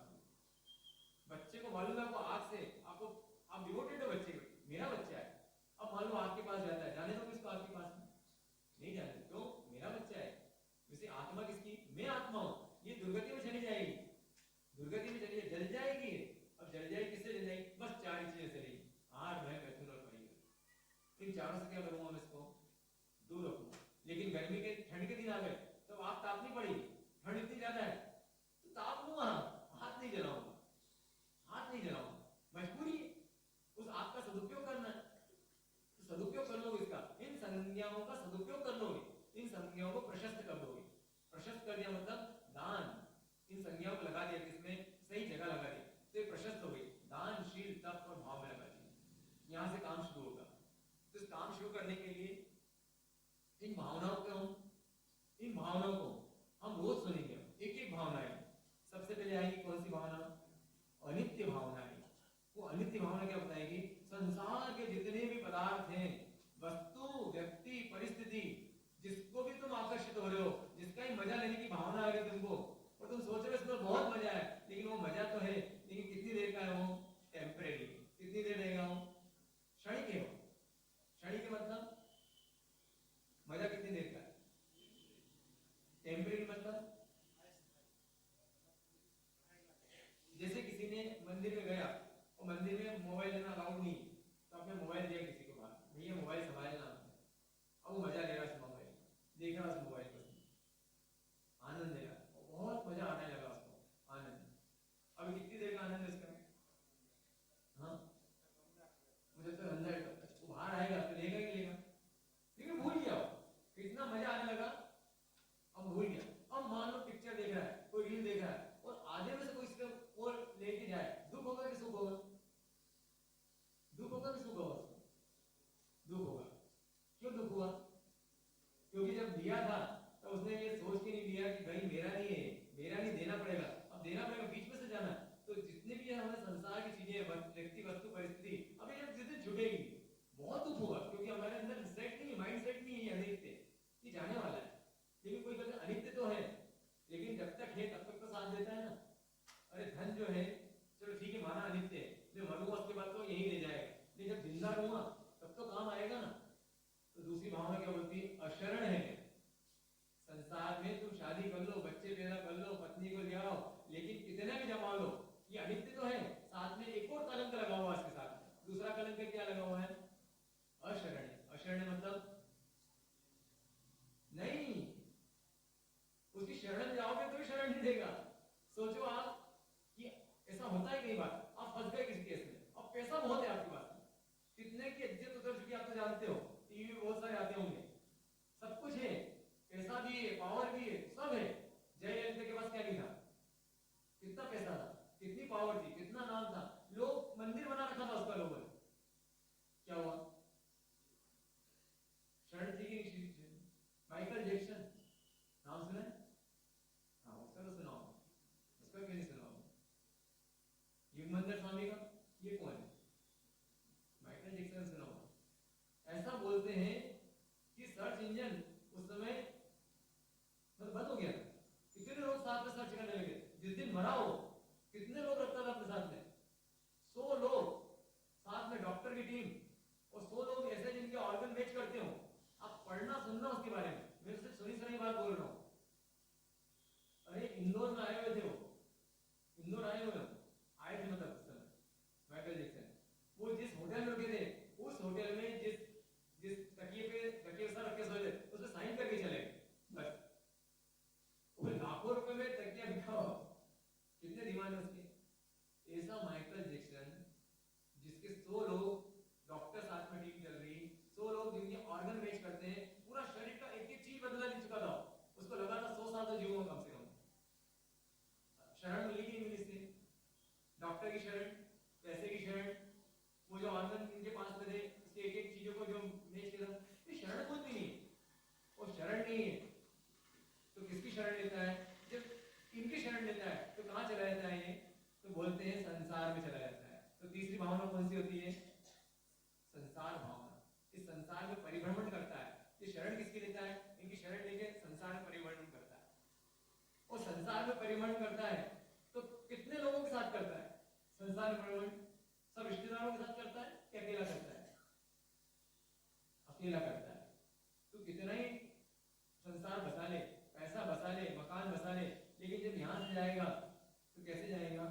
बच्चे को मालूम है, आपको आग से, आपको, आप डिवोटेड हो बच्चे को, मेरा बच्चा है, अब मान लो आग के पास जाता है, जाने दो किसको आग के पास, नहीं जाने, क्यों, मेरा बच्चा है। वैसे आत्मा किसकी, मैं आत्मा हूं, ये दुर्गति में चली जाएगी, दुर्गति में चली जल जाएगी। अब जल जाएगी, किससे जल जाएगी, बस 4 चीजें चलेगी, आहार भय मैथुन और परिग्रह। इन चारों से क्या करूंगा, मैं इसको दूर रखूंगा। लेकिन गर्मी के, ठंड के दिन आ गए तो आग तापनी पड़ेगी, ठंड इतनी ज्यादा है तो ताप लूंगा, हाथ नहीं जलाऊंगा, हाथ नहीं जलाऊंगा, मजबूरी है। उस आग का सदुपयोग करना है, तो सदुपयोग कर लोगे इसका, इन संज्ञाओं का सदुपयोग कर लोगे, इन संज्ञाओं को प्रशस्त कर दोगे। प्रशस्त कर दिया मतलब दान, इन संज्ञाओं को लगा दिया, किसमें, सही जगह लगा दिया, तो ये प्रशस्त हो गई। दान, शील, तप और भाव में लगा दिया, यहां से काम शुरू होगा। तो इस काम शुरू करने के लिए इन भावनाओं को, इन भावनाओं को हम रोज सुनेंगे, एक एक भावना है। सबसे पहले आएगी कौन सी भावना, अनित्य भावना है। वो अनित्य भावना क्या बताएगी, संसार के जितने भी पदार्थ हैं, वस्तु, व्यक्ति, परिस्थिति, जिसको भी तुम आकर्षित हो रहे हो, जिसका ही मजा लेने की भावना आ रही तुमको, और तुम सोच रहे हो इसमें बहुत मजा है, लेकिन वो मजा तो है, लेकिन कितनी देर का है, वो टेम्परेरी, कितनी देर रहेगा, वो क्षणिक है। क्षणिक मतलब मजा कितनी देर का है, टेम्परेरी मतलब जैसे किसी ने मंदिर में गया और मंदिर में मोबाइल लेना अलाउड नहीं, तो आपने मोबाइल दिया किसी को, बाहर भैया मोबाइल संभालना, अब वो मजा ले रहा है, मोबाइल देख रहा है, उस मोबाइल को आनंद ले रहा है, बहुत मजा आने लगा उसको, आनंद। अब कितनी देर का आनंद इसका, हाँ मुझे तो अंदर वो बाहर आएगा तो लेगा ही लेगा, लेकिन भूल गया, कितना मजा आने लगा, अब भूल गया। अब मान लो पिक्चर देख रहा है, कोई रील देख रहा है, और आधे में से कोई इसका और लेके जाए, दुख होगा कि सुख होगा, दुख होगा कि सुख होगा, दुख होगा। क्यों दुख हुआ, क्योंकि जब दिया था तो उसने ये सोच के नहीं दिया कि भाई मेरा नहीं है, मेरा नहीं, देना पड़ेगा, अब देना पड़ेगा, बीच में से जाना। तो जितने भी हमारे संसार की चीजें, व्यक्ति, वस्तु, परिस्थिति, अब ये जितने जुड़ेगी बहुत दुख होगा, क्योंकि हमारे अंदर सेट नहीं, माइंड सेट नहीं है, अनित्य, ये जाने वाला है। लेकिन कोई कहता है अनित्य तो है, लेकिन जब तक है तब तक तो साथ देता है ना। अरे धन जो है, चलो ठीक है, माना अनित्य है, मैं मरूंगा उसके बाद तो यही ले जाएगा, लेकिन जब जिंदा रहूंगा तब तो काम आएगा ना। तो दूसरी भावना क्या बोलती है, अशरण है। संसार में तुम शादी कर लो, बच्चे पैदा कर लो, पत्नी को ले आओ, लेकिन कितना भी जमा लो, ये अनित्य तो है। साथ में एक और कलंक लगा हुआ है इसके साथ, दूसरा कलंक क्या लगा हुआ है, अशरण। अशरण मतलब पावर थी, कितना नाम था, लोग मंदिर बना रखा था उसका, लोगों ने। क्या हुआ? शरण थी कि नहीं? माइकल जैक्सन नाम सुना है? हाँ, उसका तो सुना होगा, उसका क्यों नहीं सुना होगा? युगमंदिर स्वामी का ये कौन है? माइकल जैक्सन सुना होगा। ऐसा बोलते हैं कि सर्च इंजन उस समय मतलब बंद हो गया था, कितने लोग साथ में सर्च करने लगे। जिस दिन मरा हो कितने लोग रखता था अपने साथ में? 100 लोग साथ में, डॉक्टर की टीम, और 100 लोग ऐसे जिनके ऑर्गन मैच करते हो। आप पढ़ना सुनना उसके बारे में, मेरे से सुनी सुनी बात बोल रहा हूं। अरे इंदौर में आए हुए थे वो, इंदौर आए हुए आए थे मतलब उस समय माइकल जैक्सन। वो जिस होटल में रुके थे, उस होटल में जिस जिस तकिए पे सर रख के सोए थे, उस पे साइन करके चले गए बस। वो लाखों रुपए में तकिया बिका हो, कितने डिमांड है उसके। ऐसा माइकल जैक्सन जिसके 100 लोग डॉक्टर साथ में टीम चल रही, 100 लोग जिनके ऑर्गन मैच करते हैं, पूरा शरीर का एक एक चीज बदला नहीं चुका था। उसको लगा था 100 साल तो जीऊंगा कम से कम। शरण मिली कि नहीं मिली इससे? डॉक्टर की शरण, पैसे की शरण, वो जो ऑर्गन इनके पास में थे, इसके एक एक चीजों को जो मैच किया, ये शरण कुछ भी नहीं, वो शरण नहीं है। तो किसकी शरण लेता है? जब इनकी शरण लेता है तो कहां चला जाता है ये? तो बोलते हैं संसार में चला जाता है। तो तीसरी भावना कौन सी होती है? संसार भावना। इस संसार में परिभ्रमण करता है। ये शरण किसकी लेता है? इनकी शरण लेके संसार में परिभ्रमण करता है। और संसार में परिभ्रमण करता है तो कितने लोगों के साथ करता है संसार में परिभ्रमण? सब रिश्तेदारों के साथ करता है कि अकेला करता है? अकेला करता है। तो कितना ही संसार बसा ले, पैसा बसा ले, मकान बसा ले, लेकिन जब यहां से जाएगा तो कैसे जाएगा?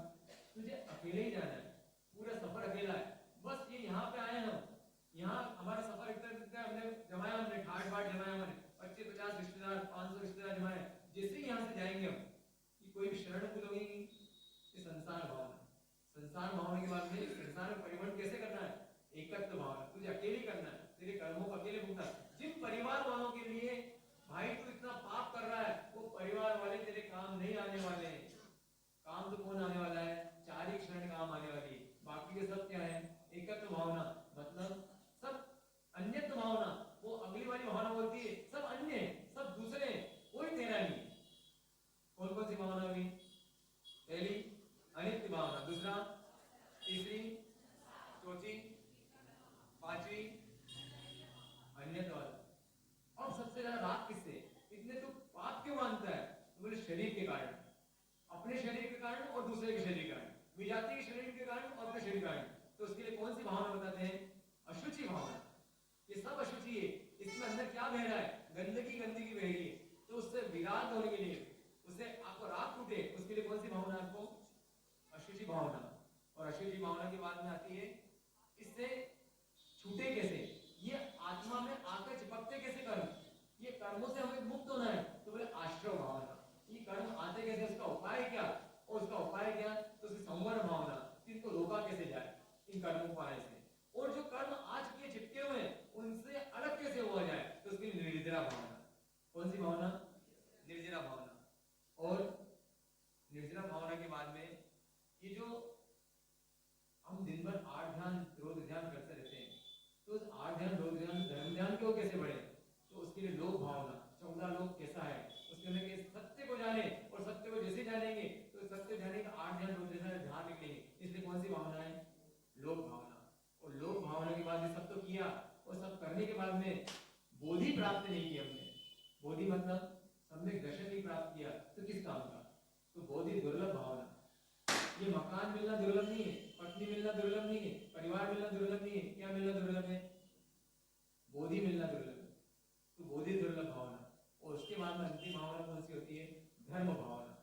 तुझे अकेले ही जाना है, पूरा सफर अकेला है। बस ये यहाँ पे आए हम, यहाँ हमारा सफर इतना हमने जमाया, हमने ठाट बाट जमाया, हमने 25-50 रिश्तेदार, 500 रिश्तेदार जमाए। जैसे ही यहाँ से जाएंगे हम, कि कोई भी शरण को लगेगी, ये संसार भावना। संसार भावना के बाद में संसार में परिवर्तन कैसे करना है? एकत्व भावना। तुझे अकेले करना है, तेरे कर्मों को अकेले भुगतना। जिन परिवार वालों के लिए भाई तू इतना पाप कर रहा है, वो परिवार वाले तेरे काम नहीं आने वाले हैं। काम तो कौन आने वाला है? 4 ही क्षण काम आने वाली है, बाकी के सब क्या है? एकत्व भावना। मतलब सब अन्यत्व भावना। वो अगली वाली भावना बोलती है सब अन्य, सब दूसरे, कोई तेरा नहीं। कौन कौन सी भावना हुई? पहली अनित्य भावना, दूसरा, तीसरी, चौथी, पांचवी अन्यत्व। और सबसे ज्यादा राग किससे? इतने तो पाप क्यों मानता है? बोले शरीर के कारण, अपने शरीर के कारण और दूसरे के शरीर के कारण, विजाति के शरीर के कारण और अपने शरीर के कारण। तो उसके लिए कौन सी भावना बताते हैं? अशुचि भावना। ये सब अशुचि है, इसमें अंदर क्या बह रहा है? गंदगी गंदगी बह रही है। तो उससे विराग होने के लिए, उससे आपको राग टूटे, उसके लिए कौन सी भावना आपको? अशुचि भावना। और अशुचि भावना की बात में आती है, इससे छूटे कैसे? ये आत्मा में आकर चिपकते कैसे कर्म? ये कर्मों से हमें मुक्त होना है, तो बोले आश्रव भावना। ये कर्म आते कैसे, उसका उपाय क्या? और उसका उपाय क्या? तो उसकी संवर भावना, इनको रोका कैसे जाए इन कर्मों को आने से। और जो कर्म आज के चिपके हुए हैं उनसे अलग कैसे हुआ जाए? तो उसकी निर्जरा भावना। कौन सी भावना? निर्जरा भावना। और निर्जरा भावना के बाद में ये जो हम दिन भर 8 ध्यान रोज ध्यान करते रहते हैं, तो उस 8 ध्यान रोज ध्यान धर्म ध्यान क्यों कैसे बढ़े? तो उसके लिए लोक भावना। 14 लोक कैसा है? उसके अंदर सत्य को जाने, और सत्य को जैसे जानेंगे तो सत्य जाने का 8 ध्यान रोज ध्यान निकलेंगे। इसलिए कौन सी भावना है? लोक भावना। और लोक भावना के बाद में सब तो किया, और सब करने के बाद में बोधि प्राप्त नहीं की हमने। बोधि मतलब सम्यक दर्शन नहीं प्राप्त किया, तो किस काम का? तो बोधि दुर्लभ भावना। ये मकान मिलना दुर्लभ नहीं है, पत्नी मिलना दुर्लभ नहीं है, परिवार मिलना दुर्लभ नहीं है। क्या मिलना दुर्लभ है? बोधि मिलना दुर्लभ है। तो बोधि दुर्लभ भावना। और उसके बाद में अंतिम भावना कौन सी होती है? धर्म भावना।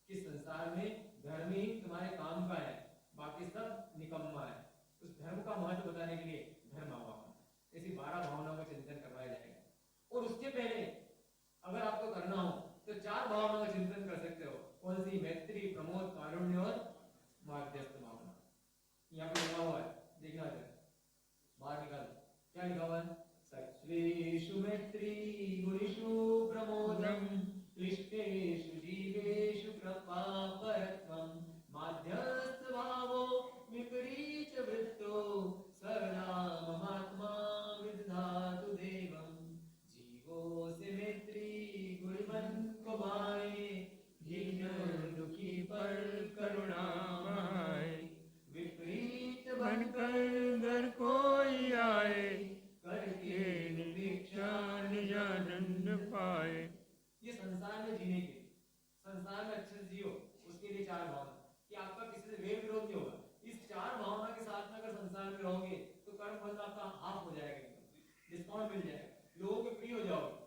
कि संसार में धर्म ही तुम्हारे काम का है, बाकी सब निकम्मा है। उस धर्म का महत्व बताने के लिए धर्म भावना। ऐसी 12 भावनाओं का चिंतन करवाया जाएगा। और उसके पहले अगर आपको करना हो तो 4 भावनाओं का चिंतन कर सकते हो। कौन सी? मैत्री, प्रमोद, कारुण्य और माध्यस्थ भावना। यहाँ पे लिखा हुआ है, देखना है, बाहर निकाल। क्या लिखा हुआ है? सत्वेषु मैत्री, गुणेषु प्रमोदम, क्लिष्टेषु जीवेषु कृपा परत्वम, माध्यस्थ में अच्छे से जियो, उसके लिए 4 भावना कि आपका किसी से वेर विरोध नहीं होगा। इस 4 भावना के साथ में अगर संसार में रहोगे तो कर्म फल आपका हाफ हो जाएगा, एकदम डिस्काउंट मिल जाएगा, लोगों के प्रिय हो जाओगे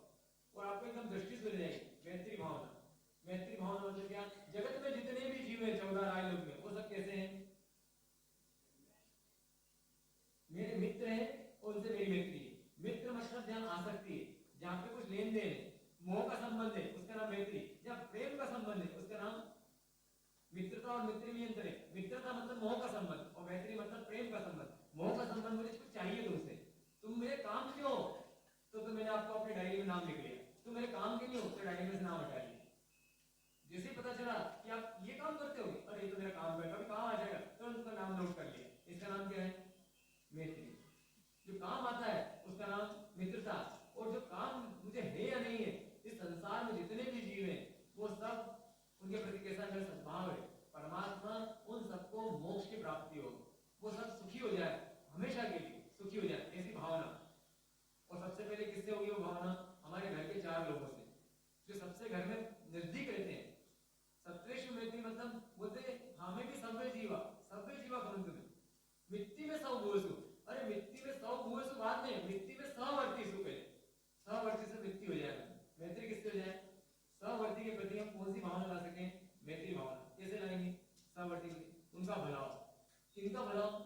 और आपको एकदम दृष्टि मिल जाएगी। मैत्री भावना, मैत्री भावना मतलब क्या? जगत में जितने भी जीव हैं 14 राय लोग में, वो सब कैसे हैं? मेरे मित्र हैं और उनसे मेरी मैत्री है। मित्र मतलब जहां आसक्ति है, जहां पे कुछ लेन देन है, मोह का संबंध है, उसका नाम मैत्री। जहां प्रेम का संबंध है, उसका नाम मित्रता। और मित्र में अंतर है। मित्रता मतलब मोह का संबंध और मैत्री मतलब प्रेम का संबंध। मोह का संबंध मुझे कुछ चाहिए तुमसे, तुम मेरे काम क्यों हो, तो मैंने आपको अपनी डायरी में नाम लिख लिया। तुम मेरे काम के नहीं हो तो डायरी में से नाम हटा लिया। जैसे ही पता चला कि आप ये काम करते हो, अरे ये तो मेरा काम है, कभी काम आ जाएगा, तो उनका नाम नोट कर लिया। इसका नाम क्या है? मैत्री। जो काम आता है उसका नाम मित्रता। और जो काम मुझे है या नहीं है, इस संसार में जितने भी जीव हैं वो सब, उनके प्रति कैसा मेरा सद्भाव है, परमात्मा उन सबको मोक्ष की प्राप्ति हो, वो सब सुखी हो जाए, हमेशा के लिए सुखी हो जाए, ऐसी भावना। और सबसे पहले किससे होगी वो भावना? हमारे घर के 4 लोगों से, जो सबसे घर में नजदीक रहते हैं। सत्रेषु मैत्री मतलब बोलते हमें भी सभ्य जीवा भवन्तु में, मिट्टी में 100 भूयसु। अरे मिट्टी में 100 भूयसु बाद में, मिट्टी में सहवर्ती सु पहले, सहवर्ती से मिट्टी हो जाएगा। मैत्री किससे हो जाए? सहवर्ती के प्रति हम कौन सी भावना ला सकें? मैत्री भावना। कैसे लाएंगे सहवर्ती के? उनका भला हो। किनका भला हो?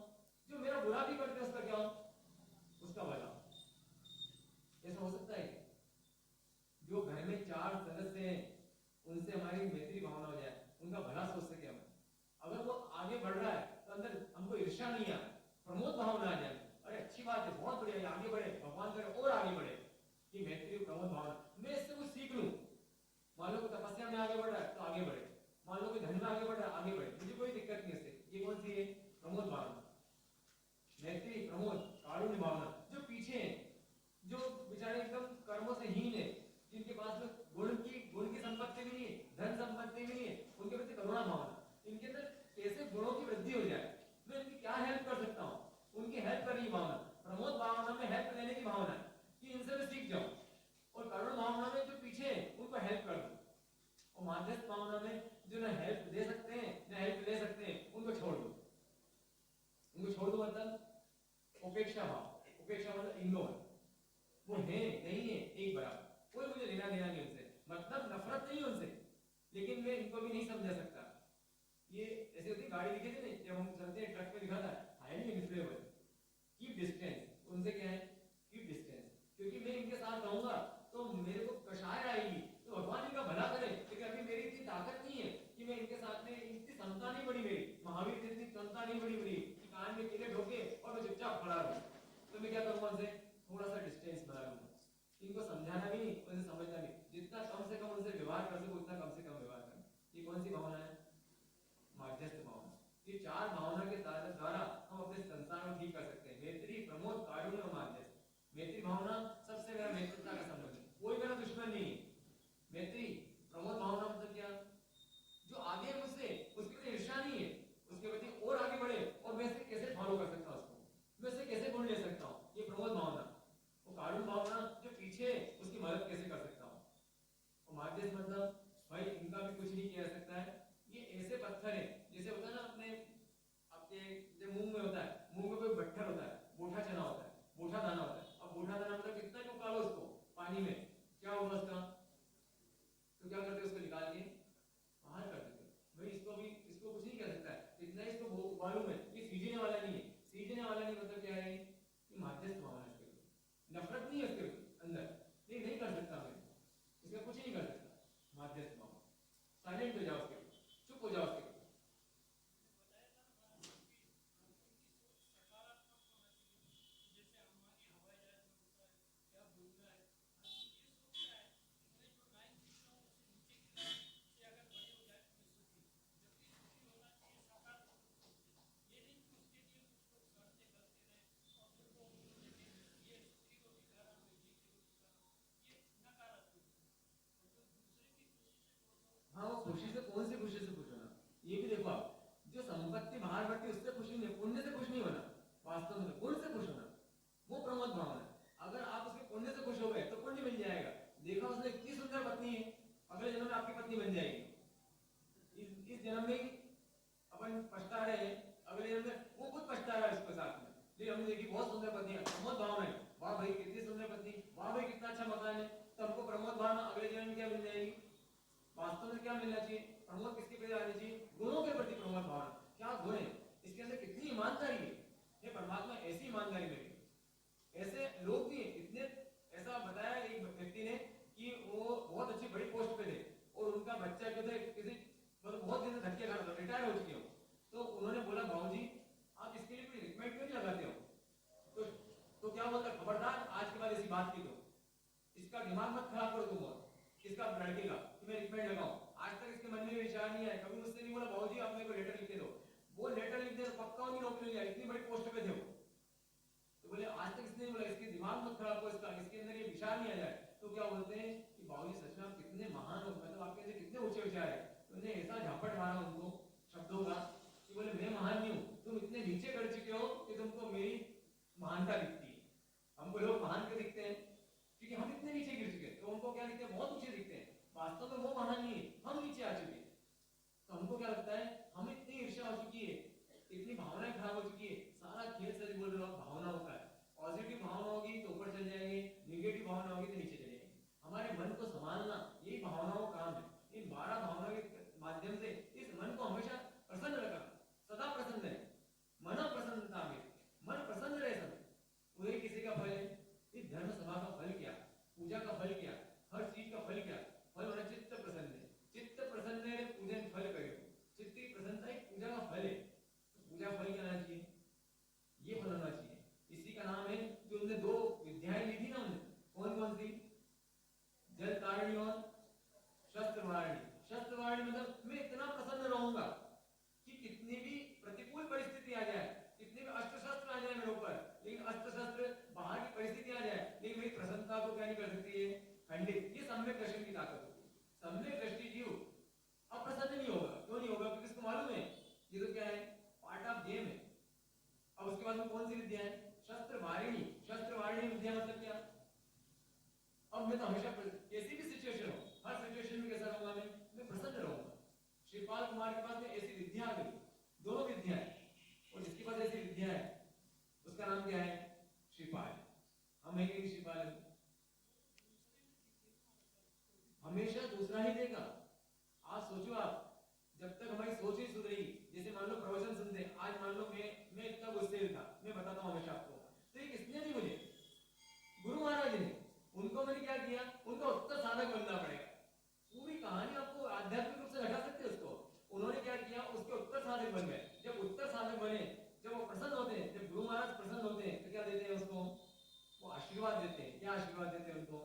जो मेरा बुरा भी करते हैं उसका क्या हो? उसका भला हो। ऐसा हो सकता है? जो घर में 4 सदस्य हैं उनसे हमारी मैत्री भावना हो जाए, उनका भला सोच सके हम। अगर वो आगे बढ़ रहा है तो अंदर हमको ईर्ष्या नहीं आए, प्रमोद भावना आ जाए, अरे अच्छी बात है, बहुत बढ़िया, ये आगे बढ़े, भगवान करे और आगे बढ़े। ये मैत्री प्रमोद भावना, मैं इससे कुछ सीख लूं। मान लो कि तपस्या में आगे बढ़ रहा है तो आगे बढ़े, मान लो कि धन में आगे बढ़ रहा है, आगे बढ़े, मुझे कोई दिक्कत नहीं इससे। ये कौन सी है? प्रमोद भावना, मैत्री, प्रमोद, कारुण्य भावना। जो पीछे है, जो बेचारे एकदम कर्मों से हीन है, जिनके पास में गुण की संपत्ति भी नहीं है, धन संपत्ति भी नहीं है, उनके प्रति करुणा भावना। इनके अंदर कैसे गुणों की वृद्धि हो जाए, मैं इनकी क्या हेल्प कर सकता हूँ, उनकी हेल्प करने की भावना। प्रमोद भावना में हेल्प लेने की भावना है कि इनसे मैं सीख जाऊं। और करुण भावना में जो पीछे है उनको हेल्प कर दूं। और माध्यस्थ भावना में जो ना हेल्प दे सकते हैं ना हेल्प ले सकते हैं, उनको छोड़ दो। उनको छोड़ दो मतलब उपेक्षा भाव। उपेक्षा मतलब इग्नोर, वो है नहीं है एक बराबर, कोई मुझे लेना देना नहीं उनसे, मतलब नफरत नहीं उनसे, लेकिन मैं इनको भी नहीं समझा सकता। ये ऐसे होती गाड़ी दिखे थे जब हम चलते हैं, ट्रक में दिखा था हाईली इन्फ्लेबल, कीप डिस्टेंस। उनसे क्या है? Keep distance. क्योंकि मैं इनके साथ रहूंगा तो मेरे को कषाय आएगी, तो भगवान इनका भला करे। लेकिन अभी मेरी इतनी ताकत नहीं है कि मैं इनके साथ में, इतनी क्षमता नहीं बढ़ी मेरी, महावीर की इतनी क्षमता नहीं बढ़ी मेरी कि कान में कीड़े ढोके और मैं चुपचाप खड़ा रहूं। तो मैं क्या करूंगा उनसे? थोड़ा सा डिस्टेंस बना लूंगा। इनको समझाना भी नहीं, उनसे समझना भी, जितना कम से कम उनसे व्यवहार कर सको उतना कम से कम व्यवहार करना। ये कौन सी भावना है? माध्यस्थ भावना। ये 4 भावना के द्वारा हम अपने संसार को ठीक कर सकते हैं। मैत्री, प्रमोद, कारुण्य और माध्यस्थ। मैत्री भावना सबसे मेरा मित्रता का संबंध है, कोई मेरा दुश्मन नहीं है। मैत्री प्रमोद भावना मतलब क्या? जो आगे है मुझसे उसके प्रति ईर्ष्या नहीं है, उसके प्रति और आगे बढ़े और मैं इसे कैसे फॉलो कर सकता हूँ, उसको मैं इसे कैसे गुण ले सकता हूँ, ये प्रमोद भावना। और कारुण्य भावना जो पीछे है उसकी मदद कैसे कर सकता हूँ। और माध्यस्थ मतलब भाई इनका भी कुछ नहीं किया जा सकता है, ये ऐसे पत्थर है जैसे होता है ना अपने आपके मूंग में होता है, मूंग में कोई बट्ठर होता है, बोठा चना होता है, बोठा दाना होता है। अब बोठा दाना मतलब कितना क्यों उकालो उसको पानी में, क्या होगा उसका? तो क्या करते हैं? उसको निकाल के बाहर कर देते हैं। भाई इसको भी, इसको कुछ नहीं कर सकता है, इतना इसको मालूम है ये सीजने वाला नहीं है। सीजने वाला नहीं मतलब क्या है? ये माध्यस्थ भावना है, इसके नफरत नहीं है उसके अंदर, ये नहीं कर सकता, मैं इसका कुछ नहीं कर सकता। माध्यस्थ भावना, साइलेंट हो जाओ उसके, चुप हो जाओ उसके। हाँ, वो खुशी से, कौन सी खुशी से खुश होना, ये भी देखो आप। जो संपत्ति बाहर बढ़ती उससे खुश नहीं, पुण्य से खुश नहीं होना, वास्तव में पुण्य से खुश होना, वो प्रमोद भावना है। अगर आप उसके पुण्य से खुश हो गए तो पुण्य मिल जाएगा। देखा उसने इतनी सुंदर पत्नी है, अगले जन्म में आपकी पत्नी बन जाएगी। जेल में, वो खुद पछता रहा है इसके साथ में। लेकिन हमने देखी बहुत सुंदर पत्नी, प्रमोद भाव में, वाह भाई कितनी सुंदर पत्नी, वाह भाई कितना अच्छा मकान है, तो हमको प्रमोद भाव में अगले जीवन में क्या मिल जाएगी? वास्तव में क्या मिलना चाहिए? प्रमोद किसके प्रति आनी चाहिए? गुणों के प्रति प्रमोद भावना। क्या गुण है इसके अंदर, कितनी ईमानदारी है। हे परमात्मा ऐसी ईमानदारी मेरी, ऐसे लोग भी इतने, ऐसा बताया एक व्यक्ति ने कि वो बहुत अच्छी बड़ी पोस्ट पे थे और उनका बच्चा जो थे किसी मतलब बहुत दिन से धक्के खा रहा था, रिटायर हो चुके हो, तो उन्होंने बोला भाऊजी आप इसके लिए कोई रिकमेंड क्यों नहीं लगाते हो? तो क्या बोलता, खबरदार आज के बाद ऐसी बात की तो इसका दिमाग मत खराब करो तुम, और इसका लड़के का कि मैं रिकमेंड लगाऊं। आज तक इसके मन में विचार नहीं आया, कभी मुझसे नहीं बोला भाऊजी आप मेरे को लेटर लिख के दो। वो लेटर लिख दे तो पक्का उनकी नौकरी लिया, इतनी बड़ी पोस्ट पे थे वो। तो बोले आज तक इसने बोला इसके दिमाग मत खराब करो, इसका इसके अंदर ये विचार नहीं आ जाए। तो क्या बोलते हैं कि बाबूजी सच में आप कितने महान हो, मतलब आपके अंदर कितने ऊंचे विचार है। उन्होंने ऐसा झापट मारा उनको शब्दों का कि बोले मैं महान नहीं हूं, तुम इतने नीचे कर चुके हो कि तुमको मेरी महानता दिखती है। हमको लोग महान क्यों दिखते हैं? क्योंकि हम इतने नीचे गिर चुके हैं, तो हमको क्या दिखते हैं? बहुत ऊंचे दिखते हैं। वास्तव में वो महान नहीं है, हम नीचे आ चुके हैं। तो हमको क्या लगता है, हम इतनी ईर्ष्या हो चुकी है, इतनी भावनाएं खराब हो चुकी है। सारा खेल सच बोल रहे हो, भावनाओं का है। पॉजिटिव भावना होगी तो ऊपर चल जाएंगे, नेगेटिव भावना होगी तो नीचे चले जाएंगे। हमारे मन को संभालना यही भावनाओं का काम है। इन 12 भावनाओं के माध्यम से इस मन को हमेशा प्रसन्न रखना, सदा प्रसन्न है, मन प्रसन्नता में, मन प्रसन्न रहे सब। वही किसी का फल है। इस धर्म सभा का फल क्या, पूजा का फल क्या, हर चीज का फल क्या? फल होना चित्त प्रसन्न है। चित्त प्रसन्न है, पूजन फल करो। चित्त की प्रसन्नता एक पूजा का फल है। तो पूजा फल क्या होना चाहिए? ये फल होना चाहिए। इसी का नाम है जो उनने 2 विद्याएं ली थी ना, उन्हें कौन कौन सी? जल तारणी और शस्त्रवारणी। शस्त्रवारणी मतलब मैं इतना प्रसन्न रहूंगा कि कितनी भी प्रतिकूल परिस्थिति आ जाए, कितने भी अस्त्र शस्त्र आ जाए मेरे ऊपर, लेकिन अस्त्र शस्त्र बाहर की परिस्थिति आ जाए, लेकिन मेरी प्रसन्नता को क्या नहीं कर सकती है? खंडित। ये सम्यक दर्शन की ताकत होती है। सम्यक दृष्टि जीव अप्रसन्न नहीं होगा। क्यों नहीं होगा? क्योंकि इसको मालूम है ये तो क्या है, पार्ट ऑफ गेम है। अब उसके बाद में कौन सी विद्या है? शस्त्रवारिणी। शस्त्रवारिणी विद्या मतलब क्या? अब मैं तो हमेशा कैसी भी सिचुएशन हो, हर सिचुएशन में कैसा रहूंगा? मैं प्रसन्न रहूंगा। श्रीपाल कुमार के पास में ऐसी विद्या आ गई, दोनों विद्या है, और जिसके पास ऐसी विद्या है उसका नाम क्या है? श्रीपाल। हम एक ही श्रीपाल है, हमेशा दूसरा ही देगा। आज सोचो आप, जब तक हमारी सोच ही सुधरेगी, जैसे मान लो प्रवचन सुनते, आज मान लो मैं इतना गुस्से था, मैं बताता हूं हमेशा आपको, तो ये किसने दी मुझे? गुरु महाराज ने। उनको मैंने क्या किया? उनका उत्तर साधक बनना पड़ेगा। पूरी कहानी आपको आध्यात्मिक रूप से घटा सकते हैं उसको। उन्होंने क्या किया? उसके उत्तर साधक बन गए। जब उत्तर साधक बने, जब वो प्रसन्न होते हैं, जब गुरु महाराज प्रसन्न होते हैं, तो क्या देते हैं उसको? वो आशीर्वाद देते हैं। क्या आशीर्वाद देते हैं उनको?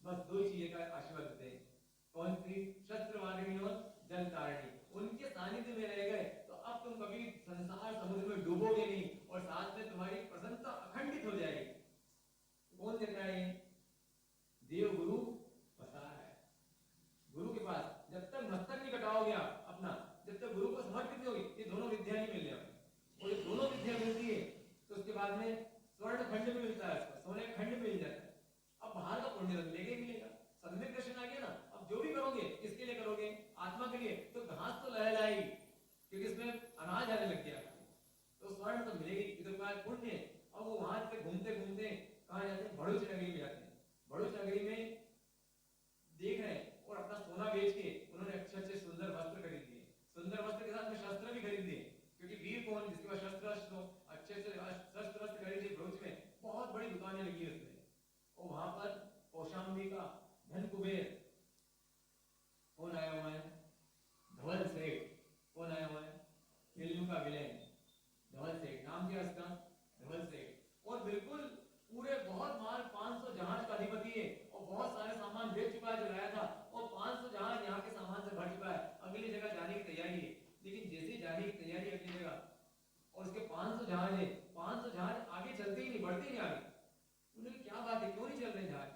बस 2 चीजें का आशीर्वाद देते हैं। कौन सी? शस्त्रवारिणी और जल तारिणी। उनके सानिध्य में रह गए तो अब तुम कभी संसार समुद्र में डूबोगे नहीं, और साथ में तुम्हारी प्रसन्नता अखंडित हो जाएगी। कौन देता है? देव गुरु बता रहा है। गुरु के पास जब तक मस्तक नहीं कटाओगे आप अपना, जब तक गुरु को समर्पित नहीं होगी, ये दोनों विद्या नहीं मिलने वाली। और ये दोनों विद्या मिलती है तो उसके बाद में स्वर्ण खंड में मिलता है, उसको सोने खंड में मिल जाता है। अब बाहर का पुण्य तो मिलेगा ही मिलेगा। सम्यक दर्शन आ गया ना। अब जो भी करोगे किसके लिए करोगे? आत्मा के लिए। तो घास तो लहलाएगी क्योंकि इसमें अनाज आने लग गया, तो स्वर्ण तो मिलेगी, इधर का पुण्य। अब वो वहां से घूमते घूमते कहां जाते हैं? भड़ूच नगरी में जाते हैं। भड़ूच नगरी में देख रहे हैं, और अपना सोना बेच के उन्होंने अच्छे अच्छे सुंदर वस्त्र खरीद लिए। सुंदर वस्त्र के साथ में शस्त्र भी खरीद लिए, क्योंकि वीर कौन? जिसके पास शस्त्र हो। अच्छे से शस्त्र खरीद लिए। भड़ूच में बहुत बड़ी दुकानें लगी उसमें, और वहां पर कौशाम्बी का धन कुबेर कौन आया हुआ है? धवल सेठ। कौन आया हुआ है? फिल्म का विलेन धवल सेठ। नाम क्या इसका? धवल सेठ। और बिल्कुल पूरे बहुत माल, 500 जहाज का अधिपति है, और बहुत सारे सामान बेच चुका है जो लाया था, और 500 जहाज यहाँ के सामान से भर चुका है। अगली जगह जाने की तैयारी है, लेकिन जैसे जाने की तैयारी अगली जगह, और उसके 500 जहाज है, 500 जहाज आगे चलते ही नहीं, बढ़ते नहीं आगे। उन्होंने क्या बात है, क्यों नहीं चल रहे जहाज?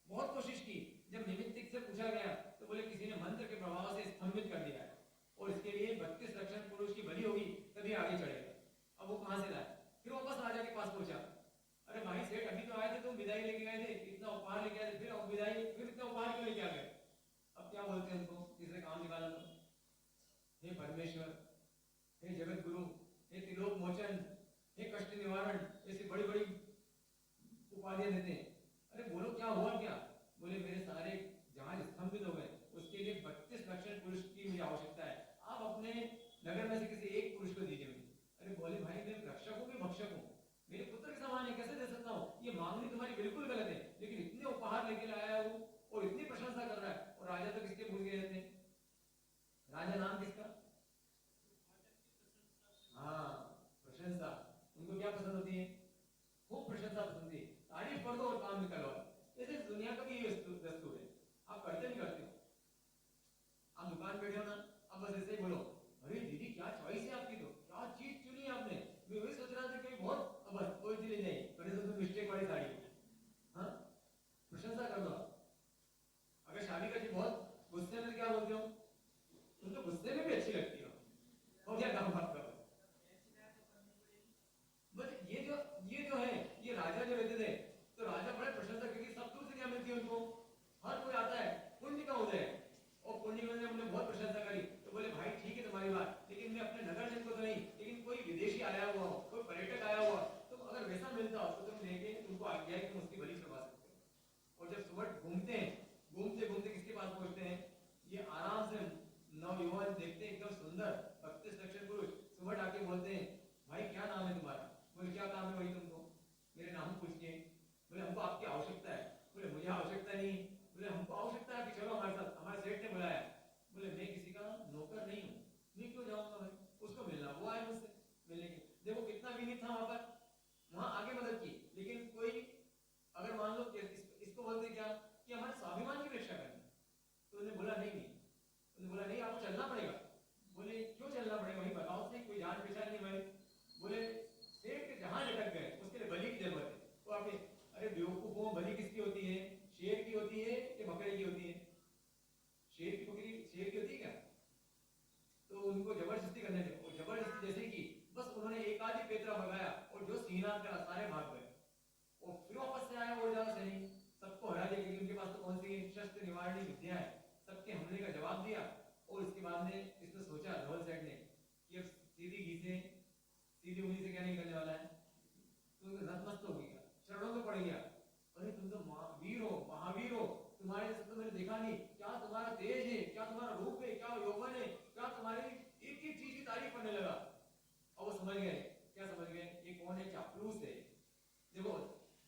बहुत कोशिश की। जब निमित्तिक से पूछा गया तो बोले किसी ने मंत्र के प्रभाव से स्तंभित कर दिया है, और इसके लिए 32 लक्षण पुरुष की बलि होगी तभी आगे चढ़ेगा। अब वो कहां से लाए? फिर वापस राजा के पास पहुंचा। अरे भाई सेठ, अभी तो आए थे, तुम विदाई लेके गए थे, इतना उपहार लेके आए थे, फिर विदाई, फिर इतना उपहार क्यों लेके आ गए? अब क्या बोलते हैं उनको? तीसरे काम निकाला तो, हे परमेश्वर, हे जगत गुरु, हे त्रिलोक मोचन, हे कष्ट निवारण, ऐसी बड़ी बड़ी उपाधियां देते हैं। अरे बोलो क्या हुआ क्या? बोले मेरे सारे जहाज स्तंभित हो गए, उसके लिए 32 लक्षण पुरुष की मुझे आवश्यकता है, आप अपने नगर में से किसी एक पुरुष को दीजिए मुझे। अरे बोले भाई मैं रक्षक हूँ कि भक्षक हूँ, मेरे पुत्र के समान है, कैसे दे सकता हूँ? ये मांगनी तुम्हारी बिल्कुल गलत है, लेकिन इतने उपहार लेके आया हूँ और इतनी प्रशंसा कर रहा है, और राजा तो किसके भूल गए थे? राजा नाम किसका? हाँ, प्रशंसा। उनको क्या पसंद होती है? खूब प्रशंसा पसंद है, तारीफ कर दो और काम निकलवा। ऐसे दुनिया का भी ये दस्तूर है, आप करते नहीं करते हो? आप दुकान बैठे हो ना, अब बस ऐसे ही बोलो, अरे दीदी क्या चॉइस है आपकी, तो क्या चीज चुनी है आपने, मैं वही सोच रहा था कि बहुत, अब बस कोई चीज नहीं, बड़े तो मिस्टेक वाली साड़ी। हाँ, प्रशंसा कर दो। अगर शादी का जी बहुत गुस्से में, क्या बोलते हो? तुम तो गुस्से में भी अच्छी लगती हो क्या काम बात करो। बस ये जो है, ये राजा जो रहते थे, तो राजा बड़े प्रशंसा, क्योंकि सब दूर से क्या मिलती है उनको, हर कोई आता है, पुण्य का उदय है, और पुण्य में हमने बहुत प्रशंसा करी, तो बोले भाई ठीक है तुम्हारी बात, लेकिन मैं अपने नगर जन को तो नहीं, लेकिन कोई विदेशी आया हुआ हो, कोई पर्यटक आया हुआ, तो अगर वैसा मिलता हो तो तुम लेके तुमको आज्ञा है कि तुम उसकी बलि चढ़वा सकते हो। और जब सुबह घूमते हैं, घूमते घूमते किसके पास पहुंचते हैं? ये आराम से नवयुवक देखते हैं एकदम सुंदर 32 लक्षण पुरुष, सुबह आके बोलते हैं भाई क्या नाम है तुम्हारा? बोले क्या काम है भाई तुमको? मेरे नाम पूछ के। बोले हमको आपकी आवश्यकता है। बोले मुझे आवश्यकता नहीं। बोले हमको आवश्यकता है कि चलो हमारे साथ, हमारे सेठ ने बुलाया। बोले मैं किसी का नौकर नहीं हूँ, मैं क्यों जाऊंगा भाई, उसको मिलना, वो आए मुझसे मिलने के। देखो कितना विनीत था वहां पर, वहां आगे मदद की, लेकिन कोई अगर मान लो कि इसको बोलते क्या कि हमारे स्वाभिमान की रक्षा करनी, तो उन्होंने बोला नहीं नहीं, उन्होंने बोला नहीं आपको चलना पड़ेगा। बोले क्यों चलना पड़ेगा भाई, बताओ सही, कोई जान पहचान नहीं भाई। बोले सेठ के जहां लटक गए उसके लिए बलि की जरूरत है। तो आपने, अरे बेवकूफों, बलि किसकी होती है? शेर की होती है कि बकरे की होती है? शेर की बकरी, शेर की होती है क्या? तो उनको जबरदस्ती करने थे, और जबरदस्ती जैसे की बस उन्होंने एक आधी पेतरा भगाया और जो सीना करा सारे भाग गए, और फिर वापस से आया वो ज्यादा सैनिक, सबको हरा दिया, क्योंकि उनके पास तो कौन सी शस्त्र निवारणी विद्या है। सबके हमले का जवाब दिया, और इसके बाद में इसने सोचा धवल सेठ ने कि अब सीधी घी से, सीधी उंगली से क्या नहीं करने वाला है, तो नतमस्तक हो गया, चरणों में पड़ गया। अरे तुम तो वीर हो, महावीर हो, तुम्हारे जैसे तो मैंने देखा नहीं, क्या तुम्हारा तेज है, क्या तुम्हारा रूप है, क्या यौवन है, क्या तुम्हारी एक एक चीज की तारीफ करने लगा। और वो समझ गए, क्या समझ गए, ये कौन है? चापलूस है। देखो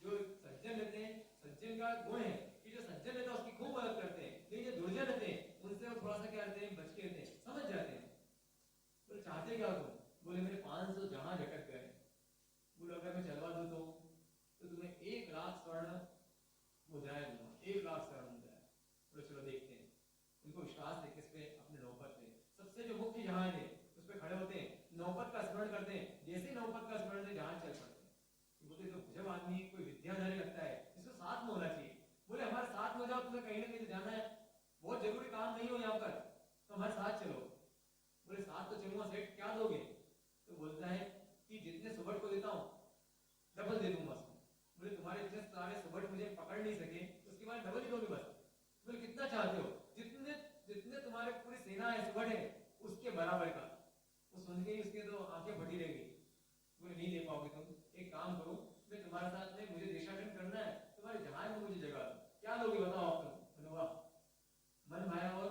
जो सज्जन रहते हैं, सज्जन का गुण है कि जो सज्जन रहता है उसकी खूब मदद करते हैं, लेकिन जो दुर्जन रहते हैं उनसे वो थोड़ा सा क्या रहते हैं, बच के रहते हैं, समझ जाते हैं। बोले चाहते क्या तुम? बोले मेरे 500 जहां झटक गए। बोले अगर मैं चलवा दूं तो तुम्हें 1 लाख स्वर्ण मुद्राएं दूंगा, 1 लाख स्वर्ण मुद्राएं। बोले चलो देखते हैं। उनको विश्वास है किस पे? अपने नौपत पे। सबसे जो मुख्य जहाज है उस पे खड़े होते हैं, नौपत का स्मरण करते हैं, जैसे नौपत का स्मरण से जहाज चल पड़ते हैं। बोलते तो जब आदमी कोई विद्याधारी लगता है, इसको साथ में होना चाहिए। बोले हमारे साथ में जाओ, तुम्हें कहीं ना कहीं जाना है, बहुत जरूरी काम नहीं हो यहाँ पर, तो हमारे साथ चलो। बोले साथ तो चलूंगा सेठ, क्या दोगे? तो बोलता है कि जितने सुबट को देता हूँ डबल दे दूंगा उसको। बोले तुम्हारे इतने सारे सुबट मुझे पकड़ नहीं सके, उसके बाद डबल ही दोगे बस। बोले कितना चाहते हो? जितने जितने तुम्हारे पूरी सेना है, सुबट है, उसके बराबर का। वो सुन के ही उसके तो आंखें फटी रहेगी। बोले नहीं दे पाओगे तुम, एक काम करो, मैं तुम्हारे साथ में, मुझे देशाटन करना है, तुम्हारे जहाज में मुझे जगह दो, क्या लोगे बताओ आप तुम? बोले वाह, मन भाया और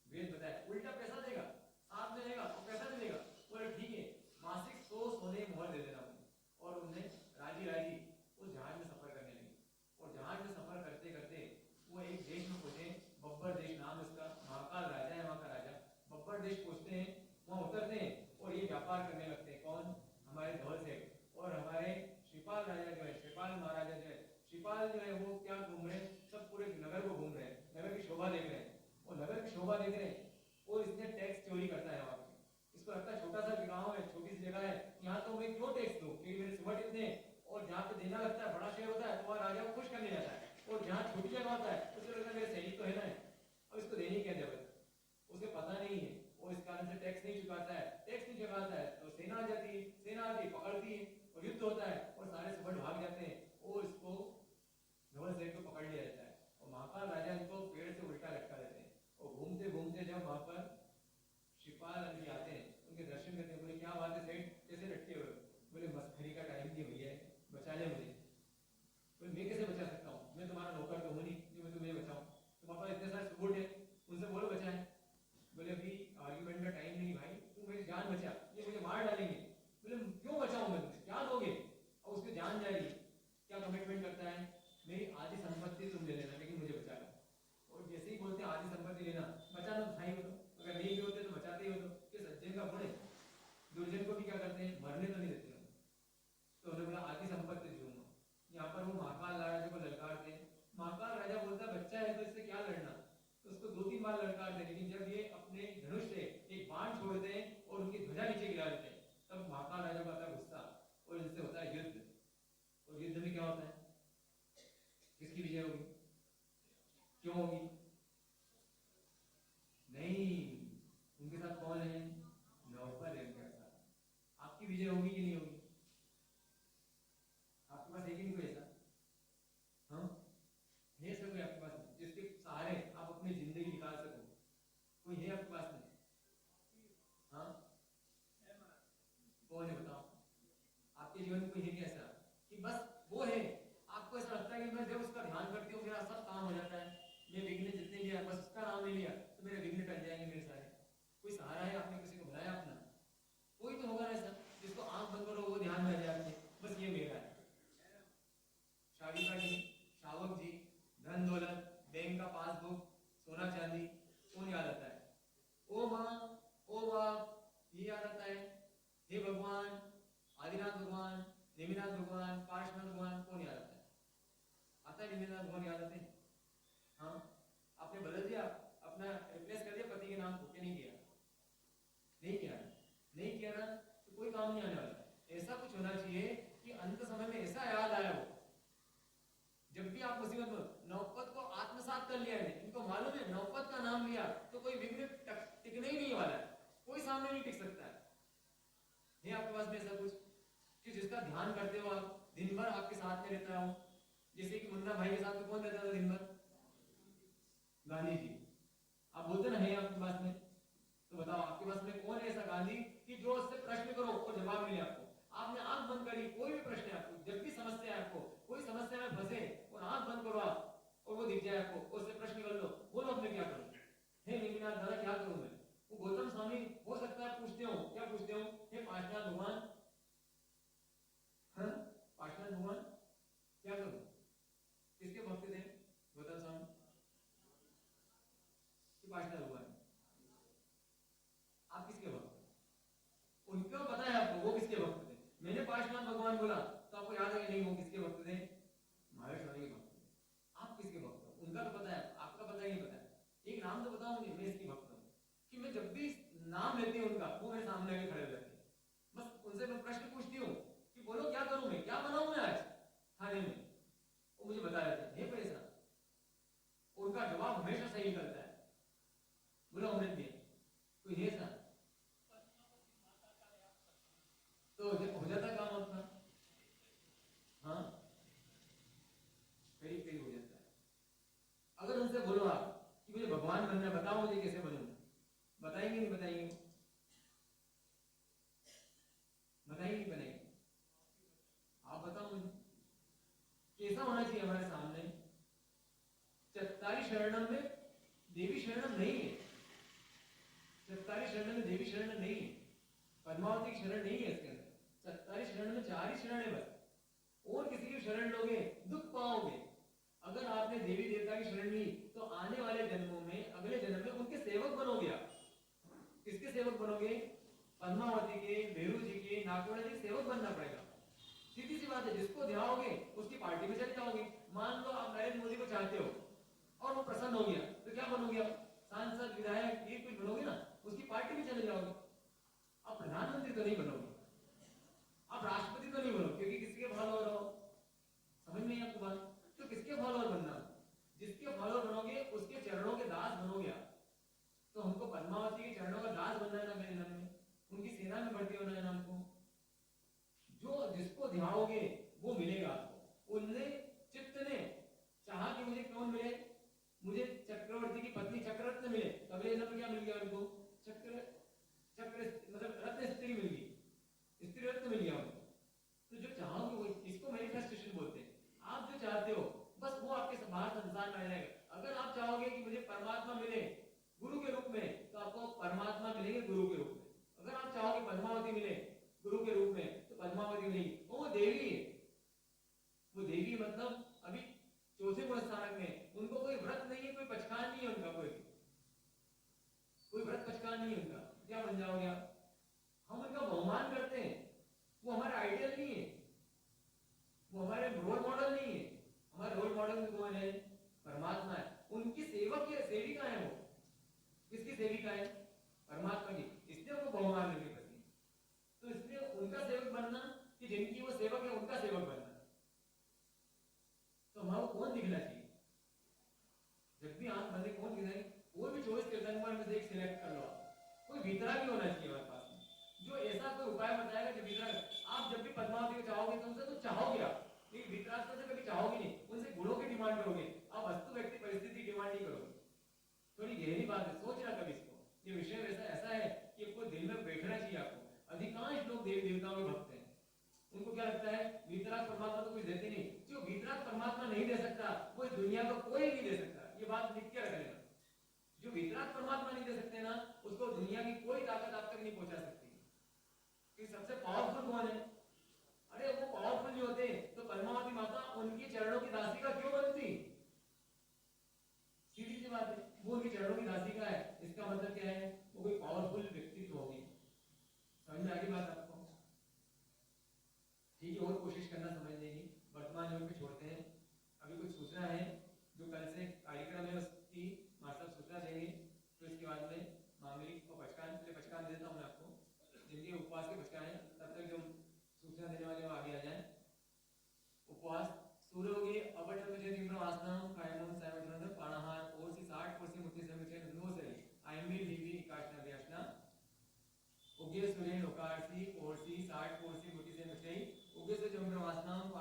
वेद बताया, उल्टा पैसा देगा, साथ में रहेगा तो पैसा भी देगा। बोले ठीक है, मासिक 100 सोने मोहर दे देना मुझे। और उनने राजी राजी उस जहाज में सफर करने लगे, और जहाज में सफर करते करते वो एक देश में पहुंचे, बब्बर देश नाम उसका, महाकाल राजा है वहां का राजा। बब्बर देश पहुंचते हैं, वहां उतरते हैं और ये व्यापार करने लगते हैं। कौन? हमारे धवल सेठ और हमारे श्रीपाल राजा जो है, श्रीपाल महाराजा जो है, श्रीपाल जो है वो क्या घूम रहे हैं, सब पूरे नगर को घूम रहे हैं, नगर की शोभा देख रहे हैं, और नगर की शोभा देख रहे हैं। और इसने टैक्स चोरी करता है वहां पे, इसको लगता है छोटा सा गांव है, छोटी सी जगह है, यहाँ तो मैं क्यों टैक्स दूं, क्योंकि मेरे सुबह इतने, और जहाँ पे देना लगता है बड़ा शहर होता है तो वहाँ राजा को खुश करने जाता है, और जहाँ छोटी जगह होता है उसको लगता है मेरे सैनिक तो है ना, अब इसको देने की क्या जरूरत है, उसे पता नहीं है, और इस कारण से टैक्स नहीं चुकाता है। टैक्स नहीं चुकाता है तो सेना आ जाती है, सेना आती है, पकड़ती है, और युद्ध होता है, और सारे सुबह भाग जाते हैं, और इसको धवल सेठ को पकड़ लिया जाता है, और महाकाल राजा इनको पेड़ से उल्टा लटका देते हैं। और घूमते घूमते जब वहां पर श्रीपाल जी आते हैं, उनके दर्शन करते हैं, बोले क्या बात है सेठ, कैसे लटके हुए? बोले मस्खरी दे मुझे। बोले मैं कैसे बचा सकता हूँ, मैं तुम्हारा नौकर तो हूँ नहीं जो मैं तुम्हें बचाऊँ। तुम्हारे पास इतने सारे सबूत है, उनसे बोलो बचाए। बोले अभी आर्ग्यूमेंट का टाइम नहीं भाई, तू मेरी जान बचा, ये मुझे मार डालेंगे। बोले क्यों बचाऊं मैं तुम्हें, क्या दोगे? और उसकी जान जा रही है, क्या कमिटमेंट करता है, मेरी आधी संपत्ति तुम ले लेना लेकिन मुझे बचा लो। और जैसे ही बोलते हैं आधी संपत्ति लेना, बचा लो भाई हो तो, अगर नहीं भी होते तो बचाते ही हो तो। कि सज्जन का गुण है, दुर्जन को भी क्या करते हैं, मरने तो नहीं देते। तो उन्होंने बोला आधी संपत्ति दूंगा। यहाँ पर वो महाकाल राजा को ललकारते। महाकाल राजा बोलता है बच्चा है तो इससे क्या लड़ना, तो उसको 2-3 बार ललकारते, लेकिन जब ये अपने धनुष से एक बाण छोड़ते हैं और उनकी ध्वजा नीचे गिरा देते हैं, तब महाकाल राजा को आता है गुस्सा और इनसे होता है युद्ध। और युद्ध में क्या होता है, किसकी विजय होगी, क्यों होगी? नहीं, उनके साथ कौन है, नौकर है उनके साथ। आपकी विजय होगी कि नहीं होगी? आपके पास है कि नहीं कोई ऐसा? हाँ, है सब कोई आपके पास जिसके सहारे आप अपनी जिंदगी निकाल सको? कोई है आपके पास में? हाँ, कौन है बताओ? आपके जीवन में कोई है क्या ऐसा कि बस वो है, आपको ऐसा लगता है कि मैं जब उसका ध्यान करती हूँ मेरा सब काम हो जाता है, मैं विघ्न जितने भी है बस उसका नाम ले लिया तो मेरे विघ्न टल जाएंगे मेरे सारे? कोई सहारा है? आपने किसी को बुलाया अपना? कोई तो होगा ऐसा जिसको आंख बंद करो वो ध्यान में आ जाए, बस ये मेरा है। शागिता जी, शावक जी, धन दौलत, बैंक का पासबुक, सोना चांदी, कौन याद आता है? ओ माँ, ओ बाप, ये याद आता है। हे भगवान, आदिनाथ भगवान, नेमिनाथ भगवान, पार्श्वनाथ भगवान, कौन याद आता है? आता है नेमिनाथ भगवान याद आते हैं? हाँ, आपने बदल दिया, अपना रिप्लेस कर दिया पति के नाम को, क्या नहीं किया? नहीं किया, नहीं किया ना तो कोई काम नहीं आने वाला। ऐसा कुछ होना चाहिए कि अंत समय में ऐसा याद आया हो, जब भी आप मुसीबत में, नौपत को आत्मसात कर लिया है, इनको मालूम है नौपत का नाम लिया तो कोई विघ्न टिकने ही नहीं वाला है, कोई सामने नहीं टिक सकता है। है आपके पास में ऐसा कुछ कि जिसका ध्यान करते हो आप, दिन भर आपके साथ में रहता हो? जैसे कि मुन्ना भाई के साथ में कौन रहता था दिन भर? गांधी जी। आप बोलते ना है आपके पास में, तो बताओ आपके पास में कौन है ऐसा गांधी कि जो उससे प्रश्न करो और जवाब मिले आपको? आपने आंख बंद करी, कोई भी प्रश्न है आपको, जब भी समस्या है आपको, कोई समस्या में फंसे और आंख बंद करो आप और वो दिख जाए आपको, उससे प्रश्न कर लो, बोलो अब मैं क्या करूं? हे नेमिनाथ दादा क्या करूं मैं? वो गौतम स्वामी हो सकता है पूछते हो, क्या पूछते हो? हे पार्श्वनाथ भगवान, हाँ पार्श्वनाथ भगवान क्या करूं? किसके भक्त थे गौतम स्वामी? पार्श्वनाथ भगवान। आप किसके भक्त? उनको पता है आपको वो किसके भक्त थे? मैंने पार्श्वनाथ भगवान बोला तो आपको याद है कि नहीं वो किसके भक्त थे? महावीर स्वामी के भक्त थे। आप किसके भक्त हो? उनका तो पता है, आपका पता ही नहीं पता है। एक नाम तो बताओ मुझे, मैं इसकी भक्त हूँ, कि मैं जब भी नाम लेती हूँ उनका वो मेरे सामने आके खड़े हो जाते हैं। बस उनसे मैं प्रश्न पूछती हूँ कि बोलो क्या करूं मैं, क्या बनाऊं मैं आज खाने में, वो मुझे बता देते हैं पैसा। उनका जवाब हमेशा सही निकलता है। बोलो अमृत में कोई है ऐसा? तो हो जाता काम अपना। हाँ, करीब करीब हो जाता है। अगर उनसे बोलो आप कि मुझे भगवान बनना, बताओ मुझे कैसे बनूंगा, बताएंगे नहीं बताएंगे? बताएंगे नहीं बनाएंगे? आप बताओ मुझे कैसा होना चाहिए हमारे सामने? चत्तारी शरणम में देवी शरणम नहीं है, चत्तारी शरण में देवी शरण नहीं है, पद्मावती की शरण नहीं है इसके अंदर। चत्तारी शरण में 4 ही शरण है बस, और किसी की शरण लोगे दुख पाओगे। अगर आपने देवी देवता की शरण ली तो आने वाले जन्मों में, अगले जन्म में उनके सेवक बनोगे आप। किसके सेवक बनोगे? पद्मावती के, भेरू जी के, नागोड़ा जी के सेवक बनना पड़ेगा। सीधी सी बात है, जिसको ध्याओगे उसकी पार्टी में चले जाओगे। मान लो आप नरेंद्र मोदी को चाहते हो और वो प्रसन्न हो गया तो क्या बनोगे आप? सांसद, विधायक, ये कुछ बनोगे ना, उसकी पार्टी में चले जाओगे। आप प्रधानमंत्री तो नहीं बनोगे, आप राष्ट्रपति तो नहीं बनोगे, क्योंकि किसके फॉलोअर हो? समझ नहीं आपको बात? तो किसके फॉलोअर बनना? जिसके फॉलोअर बनोगे उसके चरणों के दास बनोगे आप। तो हमको पद्मावती के चरणों का दास बनना है ना मेरे जन्म में, उनकी सेना में भर्ती होना है ना हमको। जो जिसको ध्याओगे वो मिलेगा आपको। उनने चित्त ने चाहा कि मुझे कौन मिले? मुझे चक्रवर्ती की पत्नी चक्ररत्न मिले, तो अगले जन्म में क्या मिल गया उनको? चक्र मतलब रत्न स्त्री मिल गई, स्त्री रत्न मिल गया उनको। तो जो चाहोगे वो, इसको मैनिफेस्टेशन देवी है, वो देवी मतलब अभी चौथे गुण स्थानक में, उनको कोई व्रत नहीं है, कोई पचकान नहीं है उनका, कोई व्रत पचकान नहीं है उनका, क्या बन जाओगे आप? हम उनका बहुमान करते हैं, वो हमारा आइडियल नहीं है, वो हमारे रोल मॉडल नहीं है। हमारे रोल मॉडल कौन है? परमात्मा है। उनकी सेवक है, सेविका है वो। किसकी सेविका है? परमात्मा की। इसलिए उनको बहुमान मिलने पड़ती। तो इसलिए उनका सेवक बनना, कि जिनकी वो सेवक है उनका सेवक बनना, तो हमारा कौन दिखना चाहिए? जब भी आंख बंदे कौन दिखाई, कोई भी 24 तीर्थंकर में से एक सिलेक्ट कर लो, कोई भीतरा भी होना चाहिए हमारे पास में, जो ऐसा कोई उपाय बताएगा जो भीतरा। आप जब भी पद्मावती को चाहोगे तो उनसे तो चाहोगे आप, लेकिन भीतरात्मा से कभी चाहोगे नहीं, उनसे गुणों की डिमांड करोगे आप, वस्तु व्यक्ति परिस्थिति डिमांड नहीं करोगे। थोड़ी गहरी बात है, सोचना कभी इसको। ये विषय वैसा ऐसा है कि आपको दिल में बैठना चाहिए आपको। अधिकांश लोग देवी देवताओं के भक्त हैं, उनको क्या लगता है भीतराग परमात्मा तो कोई देते नहीं। जो भीतराग परमात्मा नहीं दे सकता वो इस दुनिया को कोई नहीं दे सकता, ये बात लिख के रख लेना। जो भीतराग परमात्मा नहीं दे सकते ना, उसको दुनिया की कोई ताकत आप तक नहीं पहुंचा सकती। कि सबसे पावरफुल कौन है? अरे वो पावरफुल नहीं होते तो पद्मावती माता उनकी चरणों की दासिका क्यों बनती? सीधी सी बात है, वो उनकी चरणों की दासिका है, इसका मतलब क्या है? वो कोई पावरफुल व्यक्तित्व होगी। समझ में आ गई बात आपको? ठीक है, और कोशिश करना समझने की। वर्तमान युग में छोड़ते हैं, अभी कुछ सूचना है जो कल से कार्यक्रम है उसकी मास्टर सूचना देंगे, तो इसके बाद में मांगलिक और पचकान के लिए पचकान दे देता हूँ मैं आपको, जिनके उपवास के पचकान है, तब तक जो सूचना देने वाले वो आगे आ जाए। उपवास सूर्य हो गए अबट मुझे तीव्र आसनम कायमम सायवत्रन पाणाहार और सी 60 कोसी मुट्ठी से मुझे नो सरी आई एम लीवी काशना व्यासना उगे सूर्य लोकारसी और सी 60 कोसी मुट्ठी से मुझे उगे से चंद्र आसनम